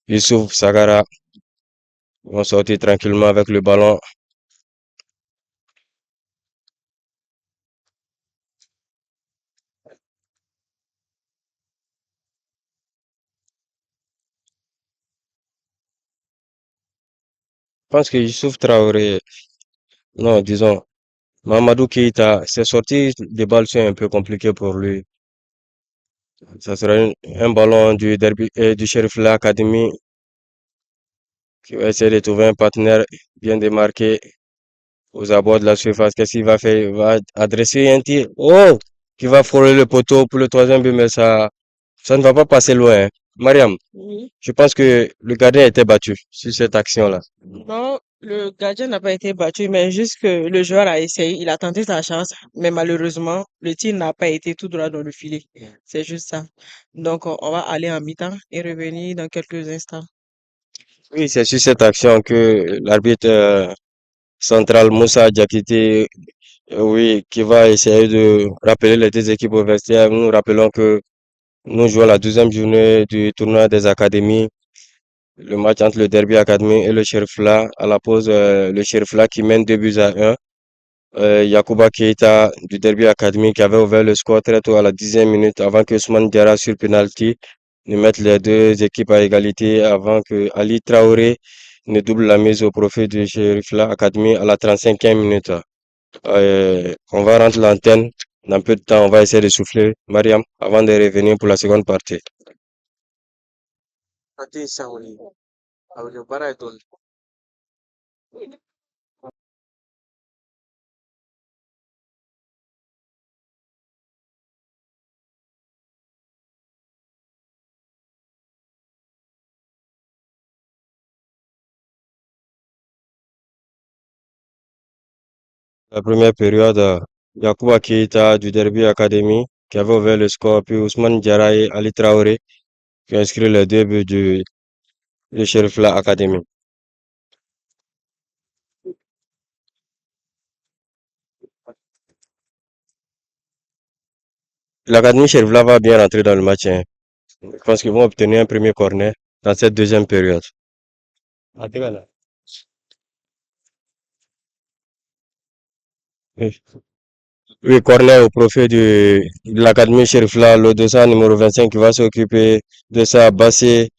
Youssouf Sagara. Ils vont sortir tranquillement avec le ballon. Je pense que Youssouf Traoré, non, disons, Mamadou Keïta, ses sorties de balles sont un peu compliquées pour lui. Ça sera un ballon du Derby et du Sheriff Academy qui va essayer de trouver un partenaire bien démarqué aux abords de la surface. Qu'est-ce qu'il va faire? Il va adresser un tir. Oh! Qui va frôler le poteau pour le troisième but, mais ça ne va pas passer loin, hein. Mariam, Oui. je pense que le gardien était battu sur cette action-là. Non, Le gardien n'a pas été battu, mais juste que le joueur a essayé, il a tenté sa chance, mais malheureusement, le tir n'a pas été tout droit dans le filet. C'est juste ça. Donc, on va aller en mi-temps et revenir dans quelques instants. Oui, c'est sur cette action que l'arbitre central Moussa Diakité, oui, qui va essayer de rappeler les deux équipes au vestiaire. Nous rappelons que nous jouons la 12e journée du tournoi des académies, le match entre le Derby Academy et le Sheriffla. À la pause, le Sheriffla qui mène 2 buts à 1. Yacouba Keita du Derby Academy qui avait ouvert le score très tôt à la 10e minute avant que Ousmane Diarra sur penalty ne mette les deux équipes à égalité avant que Ali Traoré ne double la mise au profit du Sheriffla Academy à la 35e minute. On va rendre l'antenne. Dans peu de temps, on va essayer de souffler, Mariam, avant de revenir pour la seconde partie. La première période, Yacouba Keita du Derby Academy qui avait ouvert le score, puis Ousmane Diarra et Ali Traoré qui ont inscrit les 2 buts du Sheriffla Academy. L'Académie Sheriffla va bien rentrer dans le match, hein. Je pense qu'ils vont obtenir un premier corner dans cette deuxième période. Oui, oui, corner au profit de l'Académie Sheriffla, le dossard numéro 25 qui va s'occuper de ça, Bassé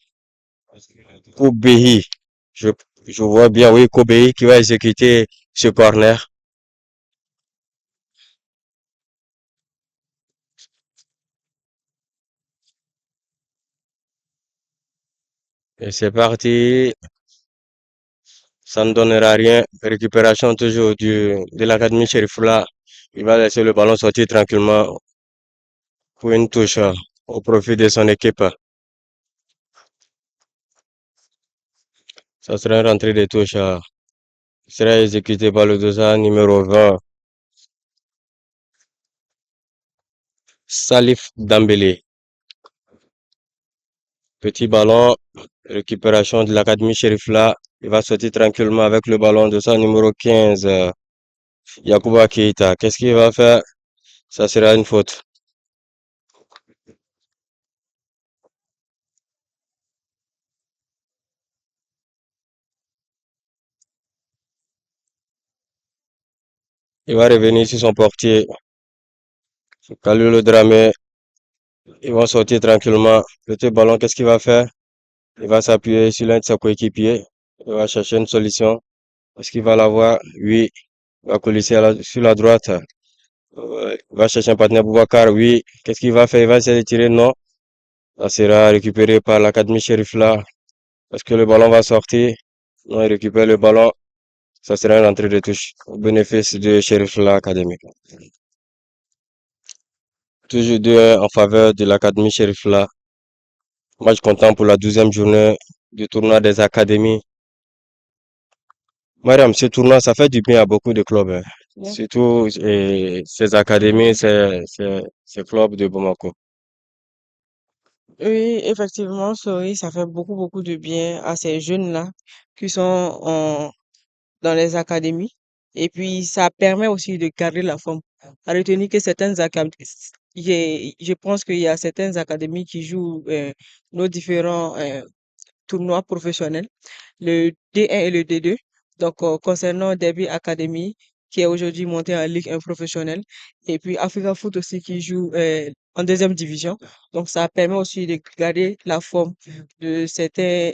Koubehi. Je, je vois bien, oui, Koubehi qui va exécuter ce corner. Et c'est parti. Ça ne donnera rien. Récupération toujours de l'Académie Sheriffla. Il va laisser le ballon sortir tranquillement pour une touche au profit de son équipe. Ça sera une rentrée de touche. Sera exécuté par le dossard numéro 20, Salif Dambélé. Petit ballon, récupération de l'Académie Sheriffla. Il va sortir tranquillement avec le ballon de sa numéro 15, Yacouba Keita. Qu'est-ce qu'il va faire? Ça sera une faute. Il va revenir sur son portier, Khalilou Dramé. Ils vont sortir tranquillement. Petit ballon, qu'est-ce qu'il va faire? Il va s'appuyer sur l'un de ses coéquipiers. Il va chercher une solution. Est-ce qu'il va l'avoir? Oui. Il va coller sur la droite. Il va chercher un partenaire Boubacar. Oui. Qu'est-ce qu'il va faire? Il va essayer de tirer? Non. Ça sera récupéré par l'Académie Sheriffla. Est-ce que le ballon va sortir? Non, il récupère le ballon. Ça sera une rentrée de touche au bénéfice de Sheriffla Academy. Toujours 2-1 en faveur de l'Académie Sheriffla. Match comptant pour la 12e journée du tournoi des académies. Mariam, ce tournoi, ça fait du bien à beaucoup de clubs, hein. Bien. Surtout ces académies, ces clubs de Bamako. Oui, effectivement, oui, ça fait beaucoup, beaucoup de bien à ces jeunes-là qui sont dans les académies. Et puis, ça permet aussi de garder la forme. À retenir que certaines académies, je pense qu'il y a certaines académies qui jouent nos différents tournois professionnels, le D1 et le D2. Donc, concernant Derby Academy, qui est aujourd'hui monté en Ligue 1 professionnelle, et puis Africa Foot aussi qui joue en deuxième division. Donc, ça permet aussi de garder la forme de certains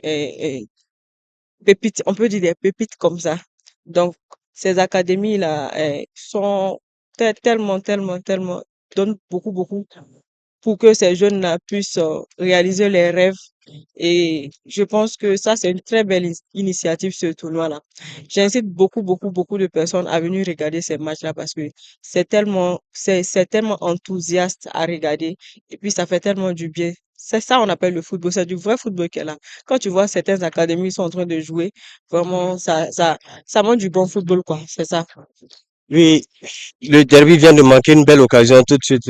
pépites, on peut dire des pépites comme ça. Donc, ces académies-là sont tellement, tellement, tellement, donnent beaucoup, beaucoup pour que ces jeunes-là puissent réaliser leurs rêves. Et je pense que ça, c'est une très belle initiative, ce tournoi-là. J'incite beaucoup, beaucoup, beaucoup de personnes à venir regarder ces matchs-là parce que c'est tellement enthousiaste à regarder. Et puis, ça fait tellement du bien. C'est ça, on appelle le football. C'est du vrai football qu'elle a. Quand tu vois certaines académies sont en train de jouer, vraiment, ça montre du bon football, quoi. C'est ça. Oui, le derby vient de manquer une belle occasion tout de suite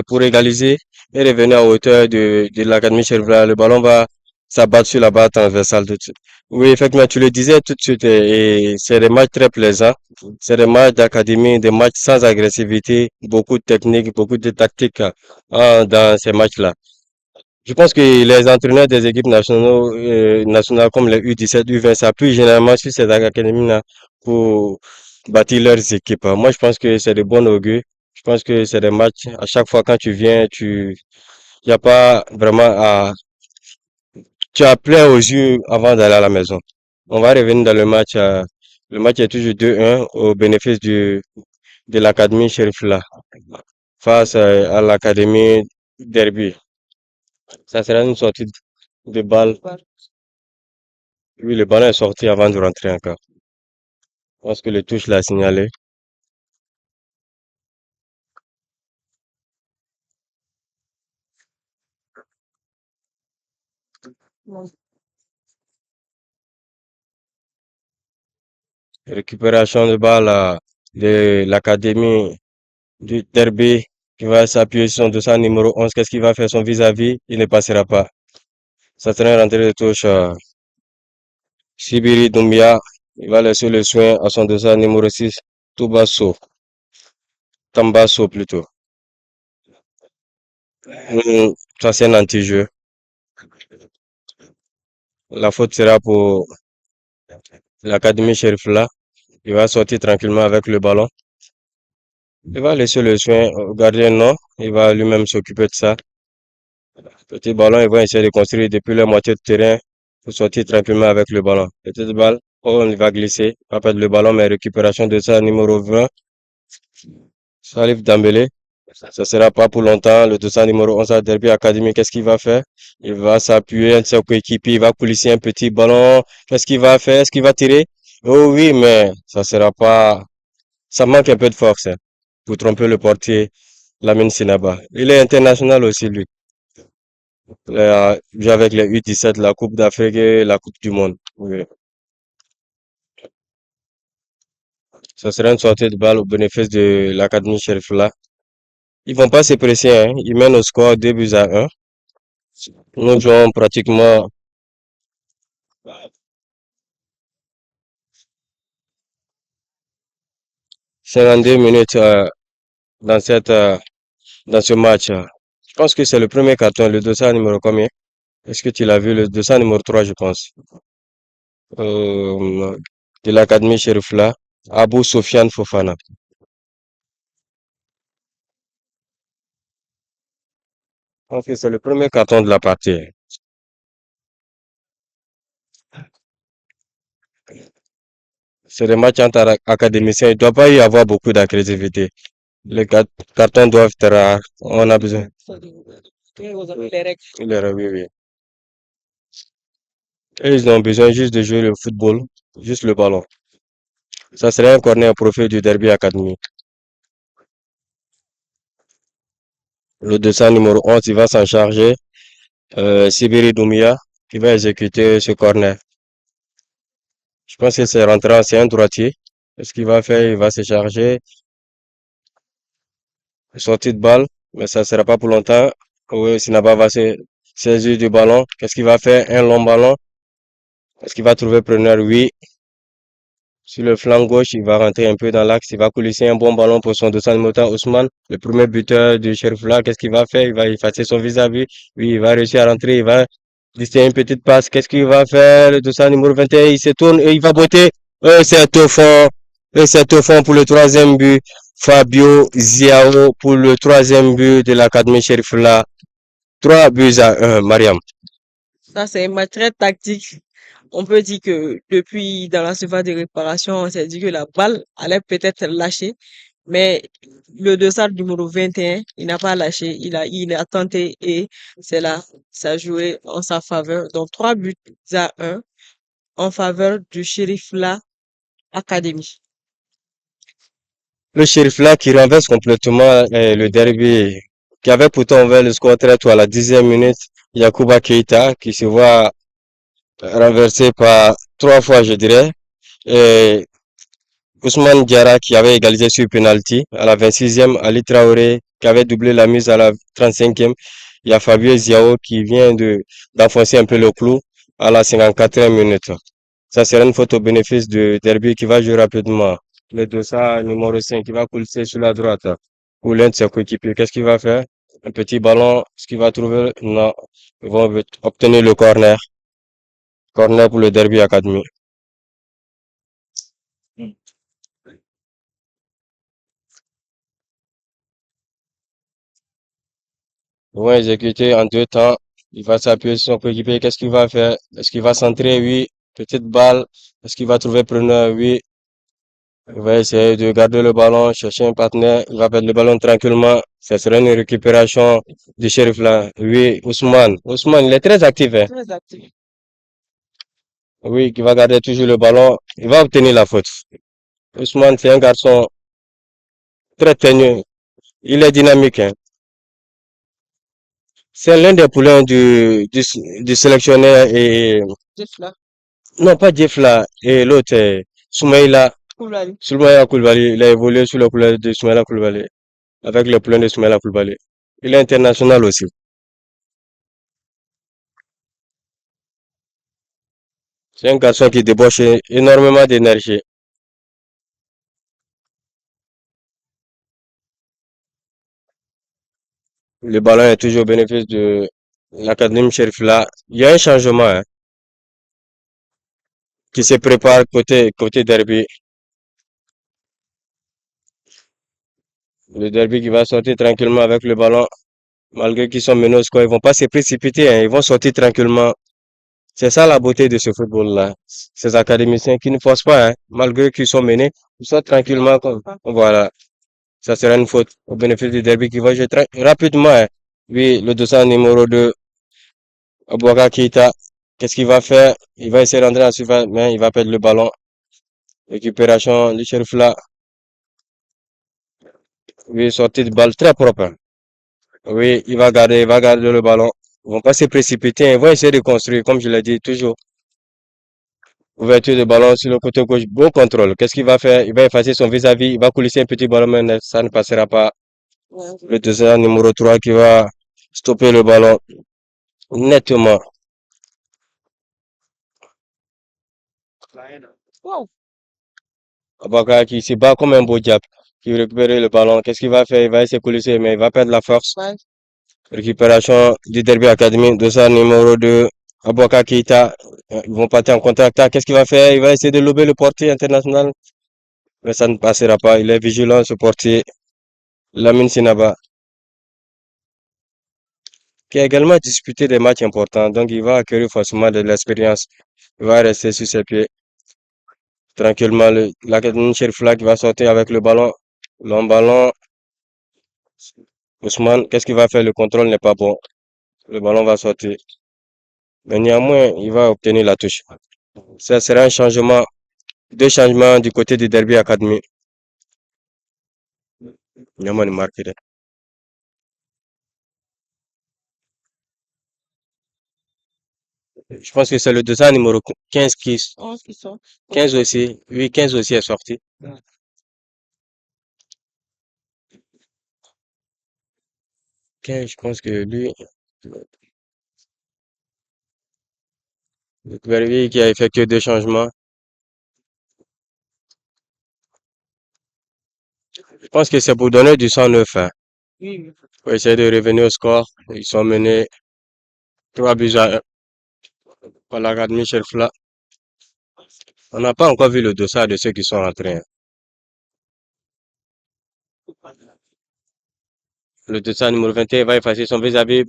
pour égaliser et revenir à hauteur de l'Académie Chervla. Le ballon va s'abattre sur la barre transversale tout de suite. Oui, effectivement, tu le disais tout de suite et c'est des matchs très plaisants. C'est des matchs d'académie, des matchs sans agressivité, beaucoup de technique, beaucoup de tactique dans ces matchs-là. Je pense que les entraîneurs des équipes nationales comme les U17, U20 s'appuient généralement sur ces académies-là pour bâtir leurs équipes. Moi, je pense que c'est de bon augure. Je pense que c'est des matchs, à chaque fois quand tu viens, il n'y a pas vraiment tu as plein aux yeux avant d'aller à la maison. On va revenir dans le match. Le match est toujours 2-1 au bénéfice de l'académie Sheriffla face à l'académie Derby. Ça sera une sortie de balle. Oui, le ballon est sorti avant de rentrer encore. Je pense que le touche l'a signalé. Récupération de balle de l'académie du Derby qui va s'appuyer sur son dossard numéro 11. Qu'est-ce qu'il va faire son vis-à-vis? Il ne passera pas. Ça sera une rentrée de touche. Sibiri Doumbia, il va laisser le soin à son dossard numéro 6. Tubasso. Tambasso plutôt. Ça c'est un anti-jeu. La faute sera pour l'académie Sheriffla. Il va sortir tranquillement avec le ballon. Il va laisser le soin au gardien, non. Il va lui-même s'occuper de ça. Petit ballon, il va essayer de construire depuis la moitié de terrain pour sortir tranquillement avec le ballon. Petite balle, oh, il va glisser. Pas perdre le ballon, mais récupération de ça, numéro 20. Salif Dambélé. Ça sera pas pour longtemps. Le 200 numéro 11 à Derby Academy, qu'est-ce qu'il va faire? Il va s'appuyer sur son coéquipier, il va coulisser un petit ballon. Qu'est-ce qu'il va faire? Est-ce qu'il va tirer? Oh oui, mais ça sera pas, ça manque un peu de force, hein, pour tromper le portier, Lamine Sinaba. Il est international aussi, lui. Joué avec les U17, la Coupe d'Afrique et la Coupe du Monde. Oui. Ça sera une sortie de balle au bénéfice de l'Académie Sheriffla. Ils vont pas se presser, hein. Ils mènent au score 2-1. Nous jouons pratiquement 52 minutes dans dans ce match. Je pense que c'est le premier carton, le dossard numéro combien? Est-ce que tu l'as vu? Le dossard numéro 3, je pense. Euh, de l'Académie Sheriffla, Abou Sofiane Fofana. Je pense que c'est le premier carton de la partie. C'est des matchs entre académiciens. Il ne doit pas y avoir beaucoup d'agressivité. Les cartons doivent être rares. On a besoin. Oui, oui. Et ils ont besoin juste de jouer le football, juste le ballon. Ça serait un corner au profit du Derby Academy. Le 200 numéro 11, il va s'en charger. Sibiri Doumia, qui va exécuter ce corner. Je pense que c'est rentrant, c'est un droitier. Ce qu'il va faire, il va se charger. Sortie de balle, mais ça ne sera pas pour longtemps. Oui, Sinaba va se saisir du ballon. Qu'est-ce qu'il va faire? Un long ballon. Est-ce qu'il va trouver preneur? Oui. Sur le flanc gauche, il va rentrer un peu dans l'axe. Il va coulisser un bon ballon pour son 200 moteur Ousmane. Le premier buteur du Sheriffla, qu'est-ce qu'il va faire? Il va effacer son vis-à-vis. Oui, il va réussir à rentrer. Il va glisser une petite passe. Qu'est-ce qu'il va faire? Le 200 numéro 21, il se tourne et il va botter. C'est au fond. Et c'est au fond pour le troisième but. Fabio Ziao pour le troisième but de l'Académie Sheriffla. 3-1, Mariam. Ça, c'est un match très tactique. On peut dire que depuis dans la surface de réparation, on s'est dit que la balle allait peut-être lâcher, mais le dossard numéro 21, il n'a pas lâché, il a tenté et c'est là, ça a joué en sa faveur. Donc 3-1 en faveur du Sheriffla Academy. Le Sheriffla qui renverse complètement le Derby, qui avait pourtant ouvert le score très tôt à la 10e minute. Yacouba Keita qui se voit renversé par 3 fois, je dirais. Et Ousmane Diarra qui avait égalisé sur penalty à la 26e, Ali Traoré qui avait doublé la mise à la 35e. Il y a Fabio Ziao qui vient d'enfoncer un peu le clou à la 54e minute. Ça sera une faute au bénéfice de Derby qui va jouer rapidement. Le dossard numéro 5 qui va coulser sur la droite pour l'un de ses coéquipiers. Qu'est-ce qu'il va faire? Un petit ballon, ce qu'il va trouver? Non. Ils vont obtenir le corner. Corner pour le Derby Academy. Ils vont exécuter en 2 temps. Il va s'appuyer sur son coéquipier. Qu'est-ce qu'il va faire? Est-ce qu'il va centrer? Oui. Petite balle. Est-ce qu'il va trouver preneur? Oui. Il va essayer de garder le ballon, chercher un partenaire. Il va perdre le ballon tranquillement. Ce sera une récupération du shérif là. Oui, Ousmane. Ousmane, il est très actif, hein. Très actif. Oui, qui va garder toujours le ballon. Il va obtenir la faute. Ousmane, c'est un garçon très tenu. Il est dynamique, hein. C'est l'un des poulains du sélectionneur et, Là. non, pas Djefla, et l'autre, Soumaïla. Koulibaly. Soumaïla Koulibaly. Il a évolué sous la couleur de Soumaïla Koulibaly. Avec le poulain de Soumaïla Koulibaly. Il est international aussi. C'est un garçon qui débauche énormément d'énergie. Le ballon est toujours au bénéfice de l'Académie Sheriff là. Il y a un changement, hein, qui se prépare côté Derby. Le Derby qui va sortir tranquillement avec le ballon. Malgré qu'ils sont menés au score, ils vont pas se précipiter, hein, ils vont sortir tranquillement. C'est ça la beauté de ce football-là. Ces académiciens qui ne forcent pas, hein, malgré qu'ils sont menés, ils sortent tranquillement. Voilà. Ça sera une faute au bénéfice du Derby qui va jouer rapidement, hein. Oui, le 200 numéro 2, Abouaka Keita. Qu'est-ce qu'il va faire? Il va essayer d'entrer en surface, mais il va perdre le ballon. Récupération du shérif là. Oui, sortie de balle très propre, hein. Oui, il va garder le ballon. Ils vont pas se précipiter, ils vont essayer de construire, comme je l'ai dit toujours. Ouverture de ballon sur le côté gauche, bon contrôle. Qu'est-ce qu'il va faire? Il va effacer son vis-à-vis, il va coulisser un petit ballon, mais ça ne passera pas. Ouais. Le deuxième numéro 3 qui va stopper le ballon nettement. Wow. Abaka qui se bat comme un beau diable, qui récupère le ballon. Qu'est-ce qu'il va faire? Il va essayer de coulisser, mais il va perdre la force. Ouais. Récupération du Derby Academy, dossard numéro 2, Abouaka Keita. Ils vont partir en contre-attaque. Qu'est-ce qu'il va faire? Il va essayer de lober le portier international, mais ça ne passera pas. Il est vigilant, ce portier, Lamine Sinaba, qui a également disputé des matchs importants. Donc, il va acquérir forcément de l'expérience. Il va rester sur ses pieds. Tranquillement, l'Académie Sheriff Flag va sortir avec le ballon. Long ballon. Ousmane, qu'est-ce qu'il va faire? Le contrôle n'est pas bon. Le ballon va sortir. Mais néanmoins, il va obtenir la touche. Ça sera un changement, 2 changements du côté du Derby Academy. Néanmoins, il marque. Je pense que c'est le dossard numéro 15 qui, 11 qui sont. 15 aussi. Oui, 15 aussi est sorti. 15, je pense que lui, lui qui a effectué 2 changements. Je pense que c'est pour donner du 109, hein. Oui. Pour essayer de revenir au score. Ils sont menés 3 buts à 1 par l'Académie Cherfla. On n'a pas encore vu le dossard de ceux qui sont rentrés, hein. Le dossard numéro 21 va effacer son vis-à-vis.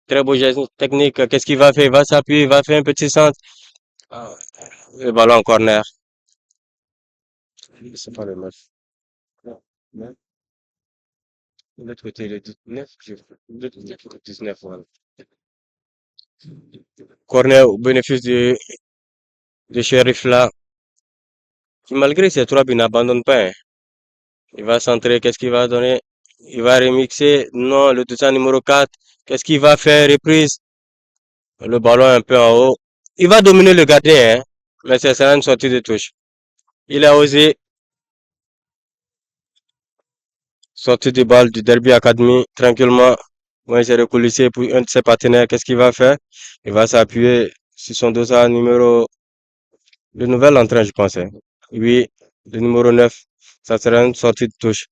Très beau geste technique. Qu'est-ce qu'il va faire? Il va s'appuyer, il va faire un petit centre. Ah, le ballon en corner. C'est pas le match. Non, non. De l'autre côté, le 19, le 19, voilà. Corner au bénéfice de Sheriff là, qui malgré ses 3 buts n'abandonne pas, hein. Il va centrer, qu'est-ce qu'il va donner? Il va remixer. Non, le dossard numéro 4. Qu'est-ce qu'il va faire? Reprise. Le ballon un peu en haut. Il va dominer le gardien, hein, mais ce sera une sortie de touche. Il a osé sortir du balle du Derby Academy tranquillement. Moi, j'ai recoulisé pour un de ses partenaires. Qu'est-ce qu'il va faire? Il va s'appuyer sur son dossard numéro, le nouvel entrant, je pense, hein. Oui, le numéro 9. Ça sera une sortie de touche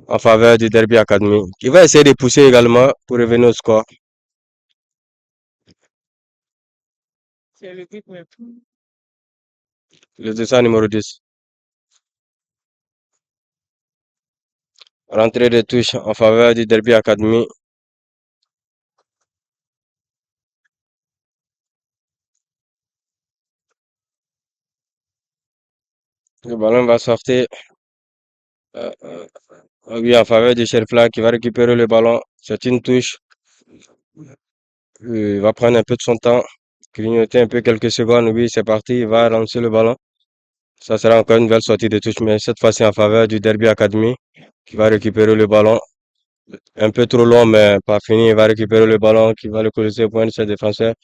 en faveur du Derby Academy. Il va essayer de pousser également pour revenir au score. C'est le but, mais Le dossard numéro 10. Rentrée de touche en faveur du Derby Academy. Le ballon va sortir. Oui, en faveur de Sherfla qui va récupérer le ballon. C'est une touche. Il va prendre un peu de son temps. Grignoter un peu quelques secondes. Oui, c'est parti. Il va lancer le ballon. Ça sera encore une nouvelle sortie de touche, mais cette fois-ci en faveur du Derby Academy qui va récupérer le ballon. Un peu trop long, mais pas fini. Il va récupérer le ballon, qui va le coller au point de ses défenseurs,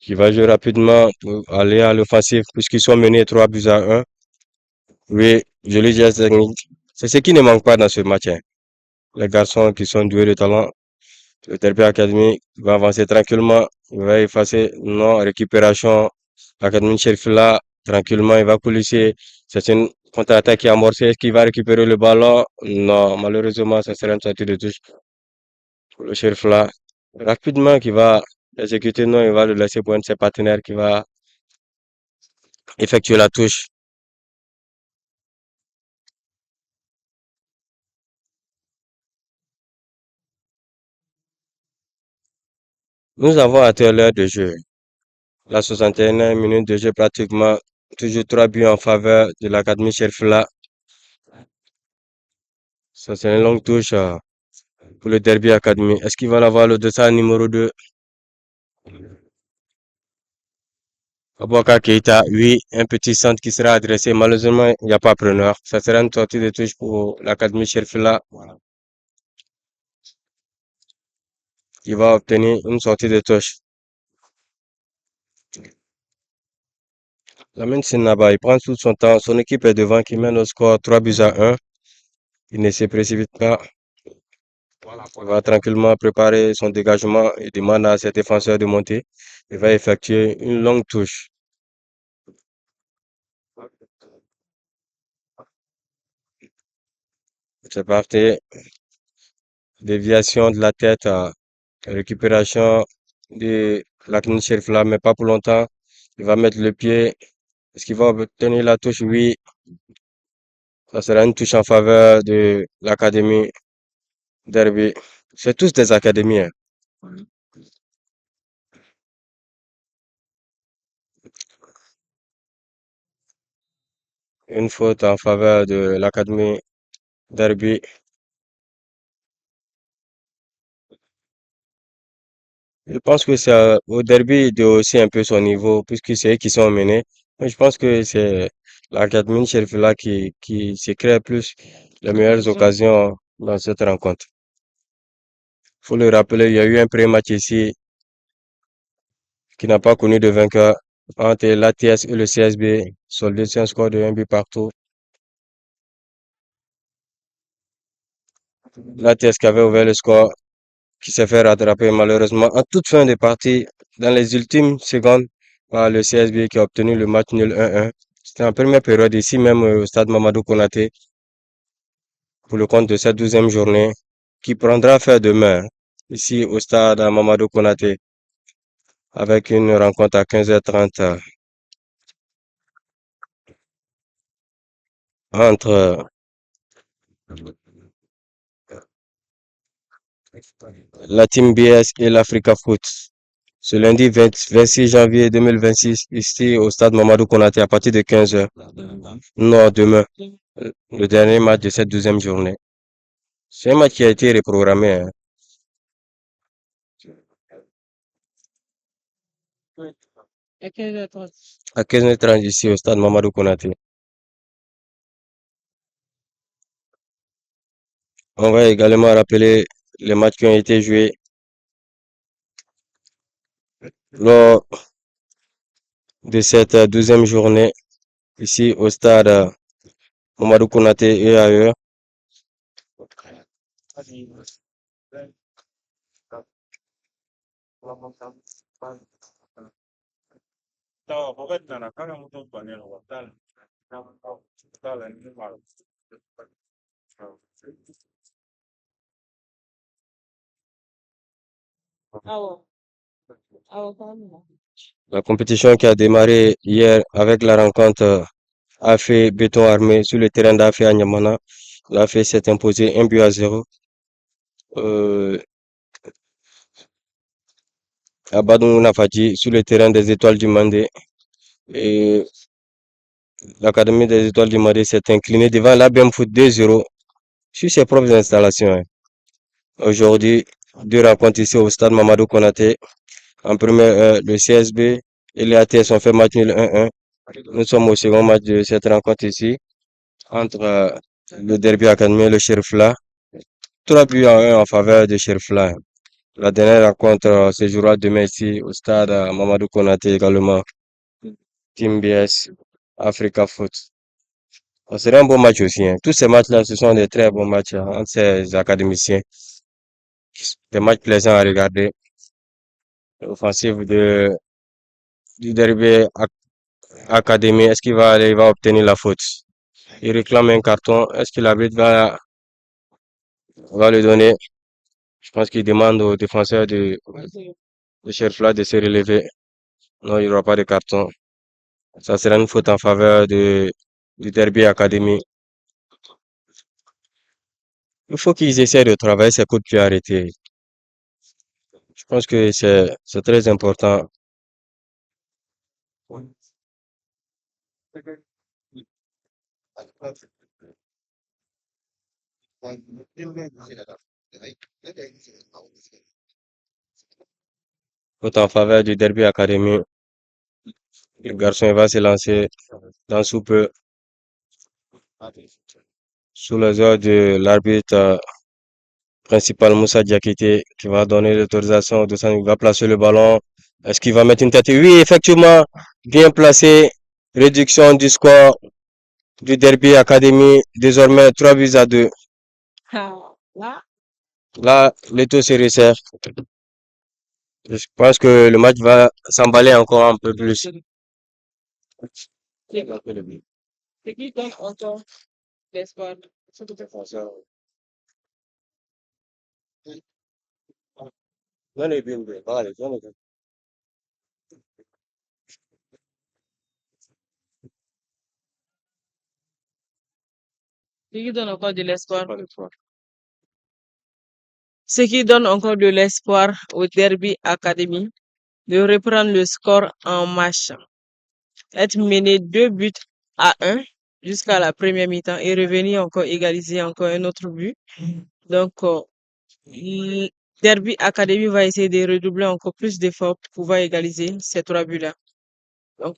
qui va jouer rapidement pour aller à l'offensive, puisqu'ils sont menés 3 buts à 1. Oui, joli geste technique. C'est ce qui ne manque pas dans ce match, hein. Les garçons qui sont doués de talent. Le Derby Academy va avancer tranquillement. Il va effacer. Non, récupération. Academy Cherfila, tranquillement, il va coulisser. C'est une contre-attaque qui est amorcée. Est-ce qu'il va récupérer le ballon? Non, malheureusement, ça sera une sortie de touche pour le Cherfila. Rapidement, qui va exécuter. Non, il va le laisser pour un de ses partenaires qui va effectuer la touche. Nous avons atteint l'heure de jeu. La 61e minute de jeu pratiquement. Toujours 3 buts en faveur de l'Académie Cherfila. Ça, c'est une longue touche pour le Derby Academy. Est-ce qu'il va l'avoir le dossard numéro 2? Abouaka Keita, oui, un petit centre qui sera adressé. Malheureusement, il n'y a pas preneur. Ça sera une sortie de touche pour l'Académie Cherfila. Il va obtenir une sortie de touche. Lamine Sinaba, il prend tout son temps. Son équipe est devant qui mène au score 3 buts à 1. Il ne se précipite pas. Il va tranquillement préparer son dégagement et demande à ses défenseurs de monter. Il va effectuer une longue touche. C'est parti. Déviation de la tête, récupération de la Cherif là, mais pas pour longtemps. Il va mettre le pied. Est-ce qu'il va obtenir la touche? Oui. Ça sera une touche en faveur de l'Académie Derby. C'est tous des académies, hein. Une faute en faveur de l'Académie Derby. Je pense que c'est au Derby de hausser un peu son niveau, puisque c'est eux qui sont menés. Mais je pense que c'est l'Académie Cherif là qui se crée plus les meilleures occasions dans cette rencontre. Faut le rappeler, il y a eu un pré-match ici qui n'a pas connu de vainqueur entre l'ATS et le CSB, soldé sur un score de 1 but partout. L'ATS qui avait ouvert le score, qui s'est fait rattraper malheureusement en toute fin de partie, dans les ultimes secondes, par le CSB qui a obtenu le match nul 1-1. C'était en première période ici même au stade Mamadou Konaté pour le compte de cette 12e journée qui prendra fin demain ici au stade Mamadou Konaté avec une rencontre à 15h30 entre la Team BS et l'Africa Foot. Ce lundi 26 janvier 2026, ici au stade Mamadou Konaté à partir de 15h. Non, demain, le dernier match de cette 12e journée. C'est un match qui a été reprogrammé, hein, à 15h30. à 15h30 ici au stade Mamadou Konaté. On va également rappeler les matchs qui ont été joués lors de cette 12e journée ici au stade Mamadou Konaté et ailleurs. La compétition qui a démarré hier avec la rencontre AFE Béton Armé sur le terrain d'AFE à Niamana. L'AFE s'est imposé 1 but à 0. À Badou Nafadji sur le terrain des Étoiles du Mandé. Et l'Académie des Étoiles du Mandé s'est inclinée devant l'ABM Foot 2-0 sur ses propres installations. Aujourd'hui, 2 rencontres ici au stade Mamadou Konaté. En première, le CSB et les ATS ont fait match nul 1-1. Nous sommes au second match de cette rencontre ici entre le Derby Academy et le Sheriffla. 3 buts à 1 en faveur de Sheriffla. La dernière rencontre se jouera demain ici au stade Mamadou Konaté également. Team BS Africa Foot. Ça sera un bon match aussi. Tous ces matchs-là, ce sont des très bons matchs entre ces académiciens. Des matchs plaisants à regarder. L'offensive du Derby Academy, est-ce qu'il va aller, il va obtenir la faute? Il réclame un carton. Est-ce que l'arbitre va le donner? Je pense qu'il demande au défenseur de Sheriffla de se relever. Non, il n'y aura pas de carton. Ça sera une faute en faveur du Derby Academy. Il faut qu'ils essaient de travailler ces coups de pied arrêtés. Je pense que c'est très important. Faute en faveur du Derby Academy. Le garçon il va se lancer dans sous peu. Sous les ordres de l'arbitre principal Moussa Diakité qui va donner l'autorisation de ça. Il va placer le ballon. Est-ce qu'il va mettre une tête? Oui, effectivement, bien placé. Réduction du score du Derby Academy. Désormais 3 buts à 2. Là, le taux se resserre. Je pense que le match va s'emballer encore un peu plus. C'est qui donne encore l'espoir? C'est qui donne encore de l'espoir? Ce qui donne encore de l'espoir au Derby Academy de reprendre le score en match. Être mené 2 buts à 1 jusqu'à la première mi-temps et revenir encore égaliser encore un autre but. Donc, Derby Academy va essayer de redoubler encore plus d'efforts pour pouvoir égaliser ces 3 buts-là. Donc,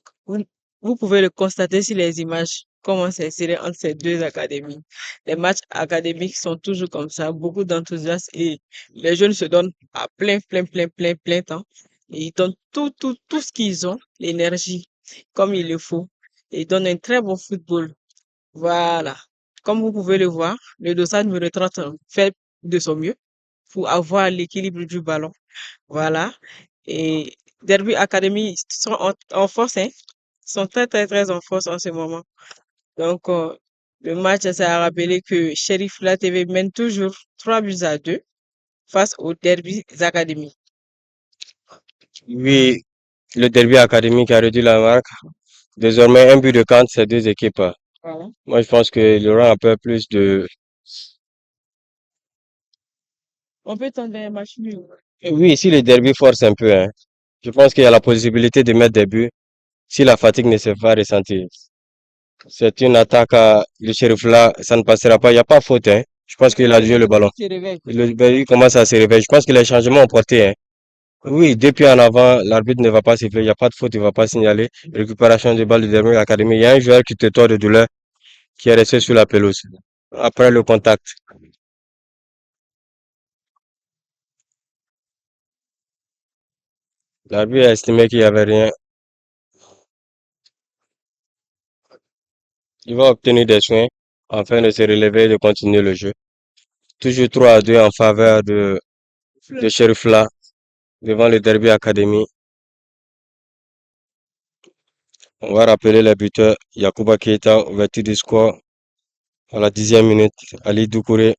vous pouvez le constater sur les images, comment c'est serré entre ces deux académies. Les matchs académiques sont toujours comme ça, beaucoup d'enthousiasme et les jeunes se donnent à plein temps. Et ils donnent tout ce qu'ils ont, l'énergie, comme il le faut. Et ils donnent un très bon football. Voilà. Comme vous pouvez le voir, le dossard numéro 30 fait de son mieux pour avoir l'équilibre du ballon. Voilà. Et Derby Academy sont en force, hein. Ils sont très en force en ce moment. Donc, le match, ça a rappelé que Sheriff La TV mène toujours 3 buts à 2 face au Derby Academy. Oui, le Derby Academy qui a réduit la marque. Désormais, un but de contre ces deux équipes. Voilà. Moi, je pense qu'il y aura un peu plus de... On peut tenter un match nul. Oui, si le derby force un peu, hein, je pense qu'il y a la possibilité de mettre des buts si la fatigue ne se fait pas ressentir. C'est une attaque à le shérif là, ça ne passera pas. Il n'y a pas faute, hein. Je pense qu'il a joué le ballon. Il se réveille. Il commence à se réveiller. Je pense que les changements ont porté, hein. Oui, depuis en avant, l'arbitre ne va pas siffler. Il n'y a pas de faute, il ne va pas signaler. Récupération de balle de dernier académie. Il y a un joueur qui te tord de douleur qui est resté sur la pelouse. Après le contact. L'arbitre a estimé qu'il n'y avait rien. Il va obtenir des soins afin de se relever et de continuer le jeu. Toujours 3-2 en faveur de Sheriffla devant le Derby Academy. On va rappeler les buteurs. Yakuba Keita, ouverture du score à la 10e minute. Ali Doucouré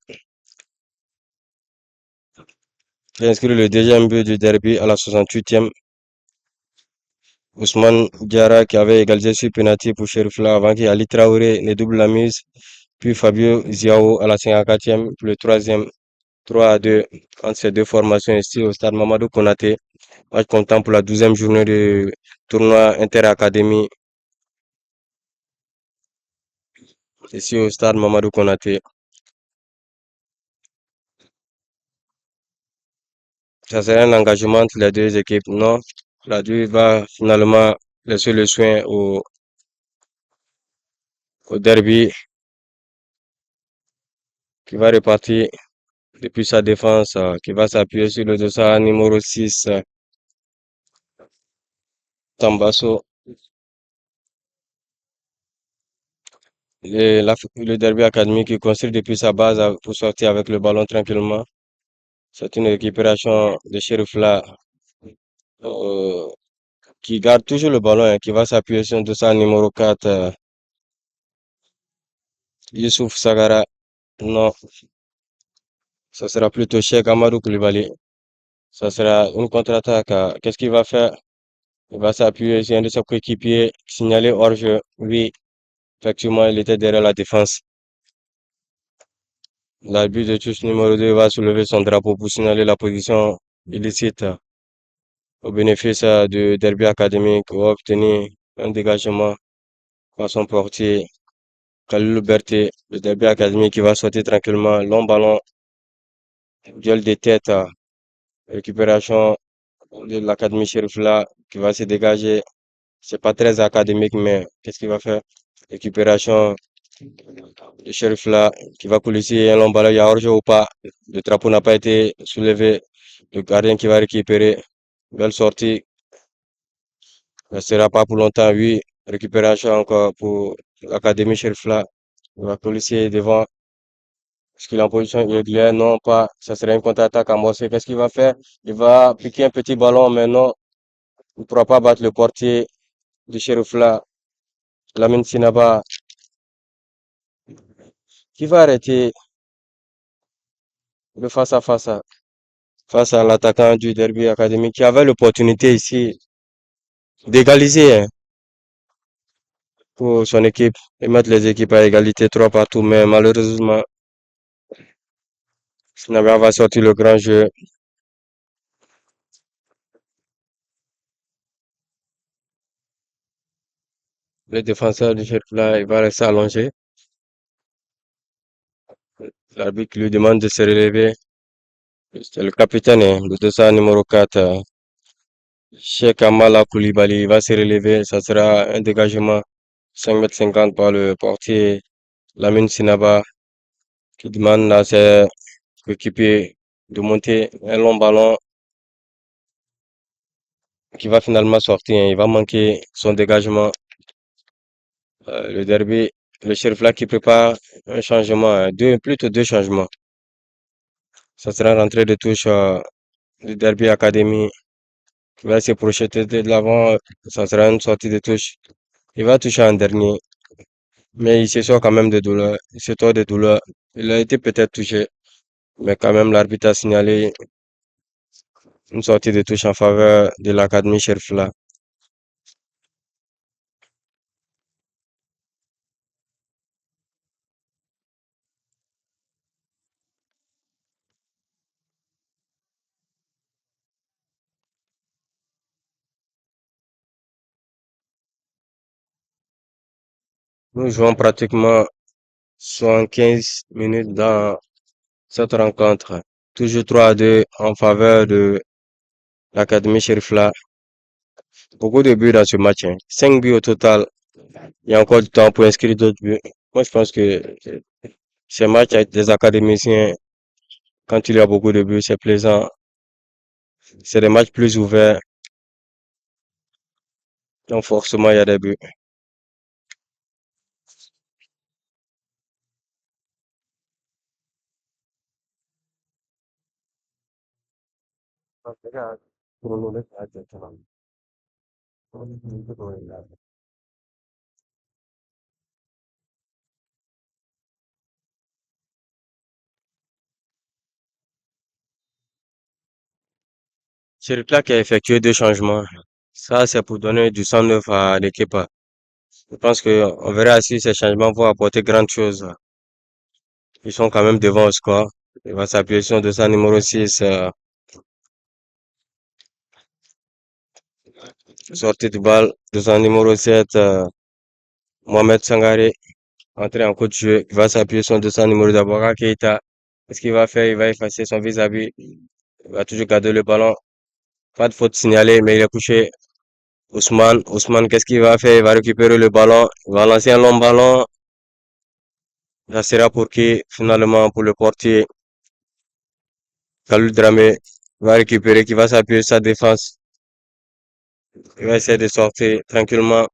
qui a inscrit le deuxième but du Derby à la 68e. Ousmane Diarra qui avait égalisé sur penalty pour Sheriffla avant qu'Ali Traoré ne double la mise. Puis Fabio Ziao à la 54e pour le troisième. 3-2 entre ces deux formations ici au stade Mamadou Konaté. Match comptant pour la 12e journée du tournoi Inter-Académie ici au stade Mamadou Konaté. Ça serait un engagement entre les deux équipes. Non, la Due va finalement laisser le soin au Derby qui va repartir depuis sa défense, qui va s'appuyer sur le dossard numéro 6, Tambasso. Le Derby Academy qui construit depuis sa base pour sortir avec le ballon tranquillement. C'est une récupération de Sheriffla qui garde toujours le ballon et qui va s'appuyer sur le dossard numéro 4, Youssouf Sagara. Non, ça sera plutôt Cheikh Amadou Koulibaly. Ça sera une contre-attaque. Qu'est-ce qu'il va faire? Il va s'appuyer sur un de ses coéquipiers, signaler hors-jeu. Oui, effectivement, il était derrière la défense. L'arbitre de touche numéro 2 va soulever son drapeau pour signaler la position illicite au bénéfice du Derby académique qui va obtenir un dégagement par son portier, Khalilou Berté. Le Derby académique qui va sortir tranquillement. Long ballon, duel de tête, récupération de l'académie Sheriffla qui va se dégager. C'est pas très académique, mais qu'est-ce qu'il va faire? Récupération de Sheriffla qui va coulisser un long ballon. Il y a hors-jeu ou pas? Le drapeau n'a pas été soulevé. Le gardien qui va récupérer. Belle sortie. Ne restera pas pour longtemps. Oui, récupération encore pour l'académie Sheriffla. Il va coulisser devant. Est-ce qu'il est en position irrégulière? Non, pas. Ça serait une contre-attaque amorcée. Qu'est-ce qu'il va faire? Il va piquer un petit ballon, mais non. Il ne pourra pas battre le portier de Sheriffla. Lamine Sinaba qui va arrêter le face à l'attaquant du Derby académique qui avait l'opportunité ici d'égaliser, hein, pour son équipe et mettre les équipes à égalité 3 partout. Mais malheureusement, Sinaba va sortir le grand jeu. Le défenseur du Sheriffla, il va rester allongé. L'arbitre lui demande de se relever. C'est le capitaine, hein, le dossard numéro 4, Cheikh Amala Koulibaly, il va se relever. Ça sera un dégagement 5,50 m par le portier Lamine Sinaba qui demande à ses coéquipiers de monter un long ballon qui va finalement sortir, hein. Il va manquer son dégagement. Le Derby, le Sheriffla qui prépare un changement, hein, plutôt deux changements. Ça sera une rentrée de touche du Derby Academy qui va se projeter de l'avant. Ça sera une sortie de touche. Il va toucher en dernier, mais il se sort quand même de douleur. Il se tord de douleur. Il a été peut-être touché, mais quand même l'arbitre a signalé une sortie de touche en faveur de l'Académie Sheriffla. Nous jouons pratiquement 75 minutes dans cette rencontre. Toujours 3-2 en faveur de l'Académie Sheriffla. Beaucoup de buts dans ce match, hein. 5 buts au total. Il y a encore du temps pour inscrire d'autres buts. Moi, je pense que ces matchs avec des académiciens, quand il y a beaucoup de buts, c'est plaisant. C'est des matchs plus ouverts. Donc forcément, il y a des buts. C'est Leclerc qui a effectué 2 changements. Ça, c'est pour donner du sang neuf à l'équipe. Je pense que on verra si ces changements vont apporter grande chose. Ils sont quand même devant au score. Il va s'appuyer sur de sa numéro 6, sortie de balle de son numéro 7, Mohamed Sangaré, entré en coup de jeu. Il va s'appuyer sur de son numéro d'Abouaka Keita. Qu'est-ce qu'il va faire? Il va effacer son vis-à-vis. Il va toujours garder le ballon. Pas de faute signalée, mais il est couché. Ousmane, qu'est-ce qu'il va faire? Il va récupérer le ballon. Il va lancer un long ballon. Ça sera pour qui? Finalement, pour le portier. Kalou Dramé va récupérer, qui va s'appuyer sur sa défense. Il va essayer de sortir tranquillement.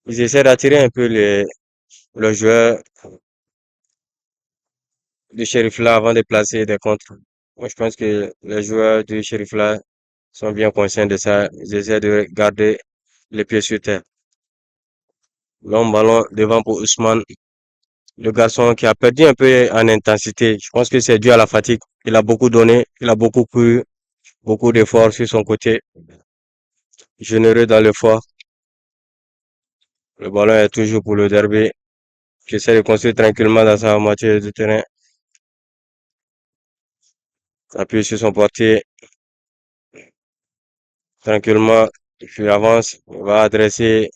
Ils essaient d'attirer un peu le joueur du Sheriff là avant de placer des contres. Moi, je pense que les joueurs du Sheriff là sont bien conscients de ça. Ils essaient de garder les pieds sur terre. Long ballon devant pour Ousmane, le garçon qui a perdu un peu en intensité. Je pense que c'est dû à la fatigue. Il a beaucoup donné, il a beaucoup couru, beaucoup d'efforts sur son côté. Généreux dans l'effort. Le ballon est toujours pour le derby, qui essaie de construire tranquillement dans sa moitié du terrain. Appuie sur son portier tranquillement. Il avance, il va adresser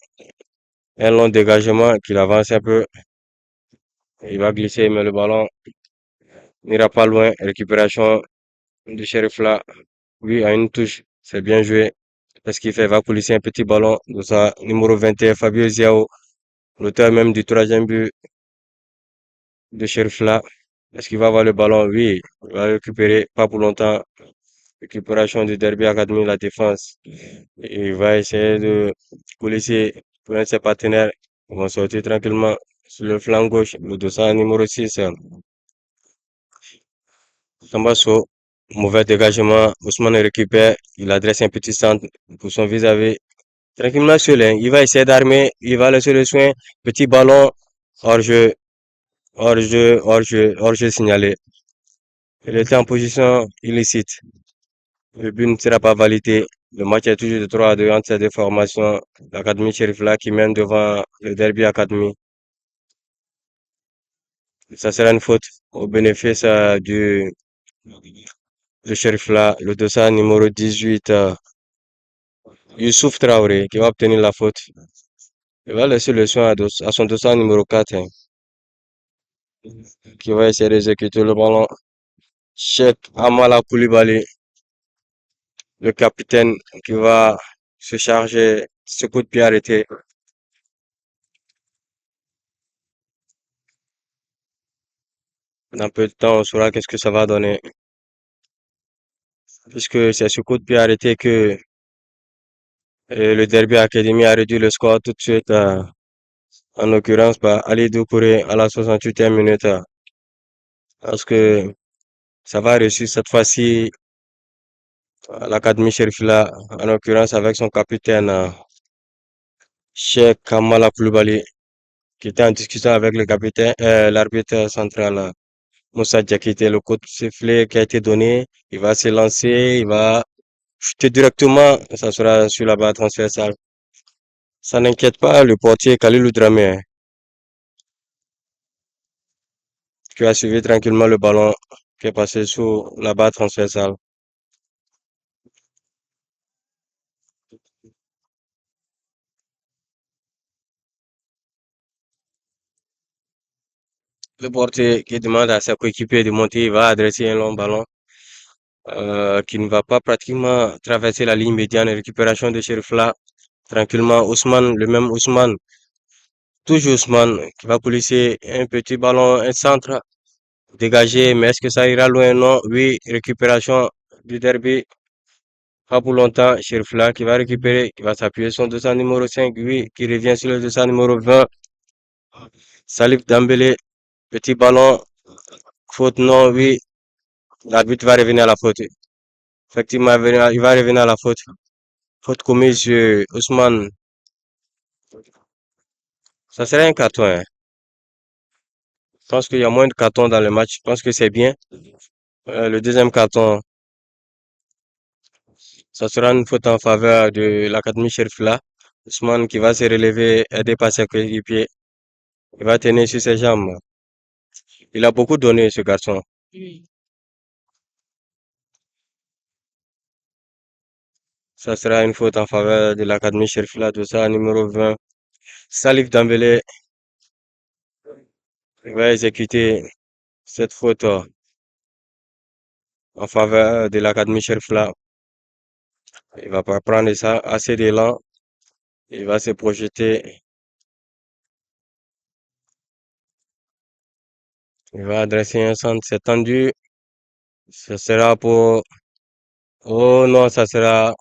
un long dégagement, qu'il avance un peu. Il va glisser, mais le ballon n'ira pas loin. Récupération du Sheriff là. Oui, à une touche. C'est bien joué. Qu'est-ce qu'il fait? Il va coulisser un petit ballon de sa numéro 21, Fabio Ziao, l'auteur même du troisième but de Sheriff là. Est-ce qu'il va avoir le ballon? Oui, il va le récupérer, pas pour longtemps. Récupération du Derby Academy, la défense. Il va essayer de coulisser pour un de ses partenaires. Ils vont sortir tranquillement sur le flanc gauche, le 200 numéro 6. Sambasso, mauvais dégagement. Ousmane récupère. Il adresse un petit centre pour son vis-à-vis. Tranquillement sur l'aile. Il va essayer d'armer. Il va laisser le soin. Petit ballon. Hors-jeu. Hors-jeu. Hors-jeu. Hors-jeu signalé. Il était en position illicite. Le but ne sera pas validé. Le match est toujours de 3-2 entre ces deux formations. L'Académie Cherifla qui mène devant le Derby Academy. Ça sera une faute au bénéfice du Cherifla, le dossard numéro 18, Youssouf Traoré, qui va obtenir la faute. Il va laisser le soin à son dossard numéro 4, qui va essayer d'exécuter le ballon. Cheikh Amala Koulibaly, le capitaine, qui va se charger ce coup de pied arrêté. Dans peu de temps, on saura qu'est-ce que ça va donner. Puisque c'est ce coup de pied arrêté que le Derby Academy a réduit le score tout de suite, en l'occurrence par Ali Doucouré à la 68e minute. Parce que ça va réussir cette fois-ci à l'Académie Cherifila, en l'occurrence avec son capitaine Cheikh Kamala Koulibaly, qui était en discussion avec le capitaine, l'arbitre central Moussa Diakité. Le coup de sifflet qui a été donné, il va se lancer, il va chuter directement, ça sera sur la barre transversale. Ça n'inquiète pas le portier Khalilou Dramé, hein, qui a suivi tranquillement le ballon qui est passé sous la barre transversale. Le portier qui demande à sa coéquipier de monter, il va adresser un long ballon qui ne va pas pratiquement traverser la ligne médiane. Récupération de Cherifla. Tranquillement, Ousmane, le même Ousmane, toujours Ousmane, qui va coulisser un petit ballon, un centre dégagé, mais est-ce que ça ira loin? Non, oui, récupération du derby. Pas pour longtemps, Cherfla qui va récupérer, qui va s'appuyer sur son dossard numéro 5, oui, qui revient sur le dossard numéro 20. Salif Dembélé, petit ballon, faute non, oui. L'arbitre va revenir à la faute. Effectivement, il va revenir à la faute. Faute commise sur Ousmane. Ça serait un carton, hein. Je pense qu'il y a moins de cartons dans le match. Je pense que c'est bien. Le deuxième carton, ça sera une faute en faveur de l'Académie Cherfla. Ousmane qui va se relever, aider par ses coéquipiers. Il va tenir sur ses jambes. Il a beaucoup donné, ce garçon. Oui. Ça sera une faute en faveur de l'Académie Cherfla, de ça, numéro 20. Salif Dembélé va exécuter cette faute en faveur de l'Académie Cherfla. Il va pas prendre ça assez d'élan. Il va se projeter. Il va adresser un centre. C'est tendu. Ça sera pour... Oh non, ça sera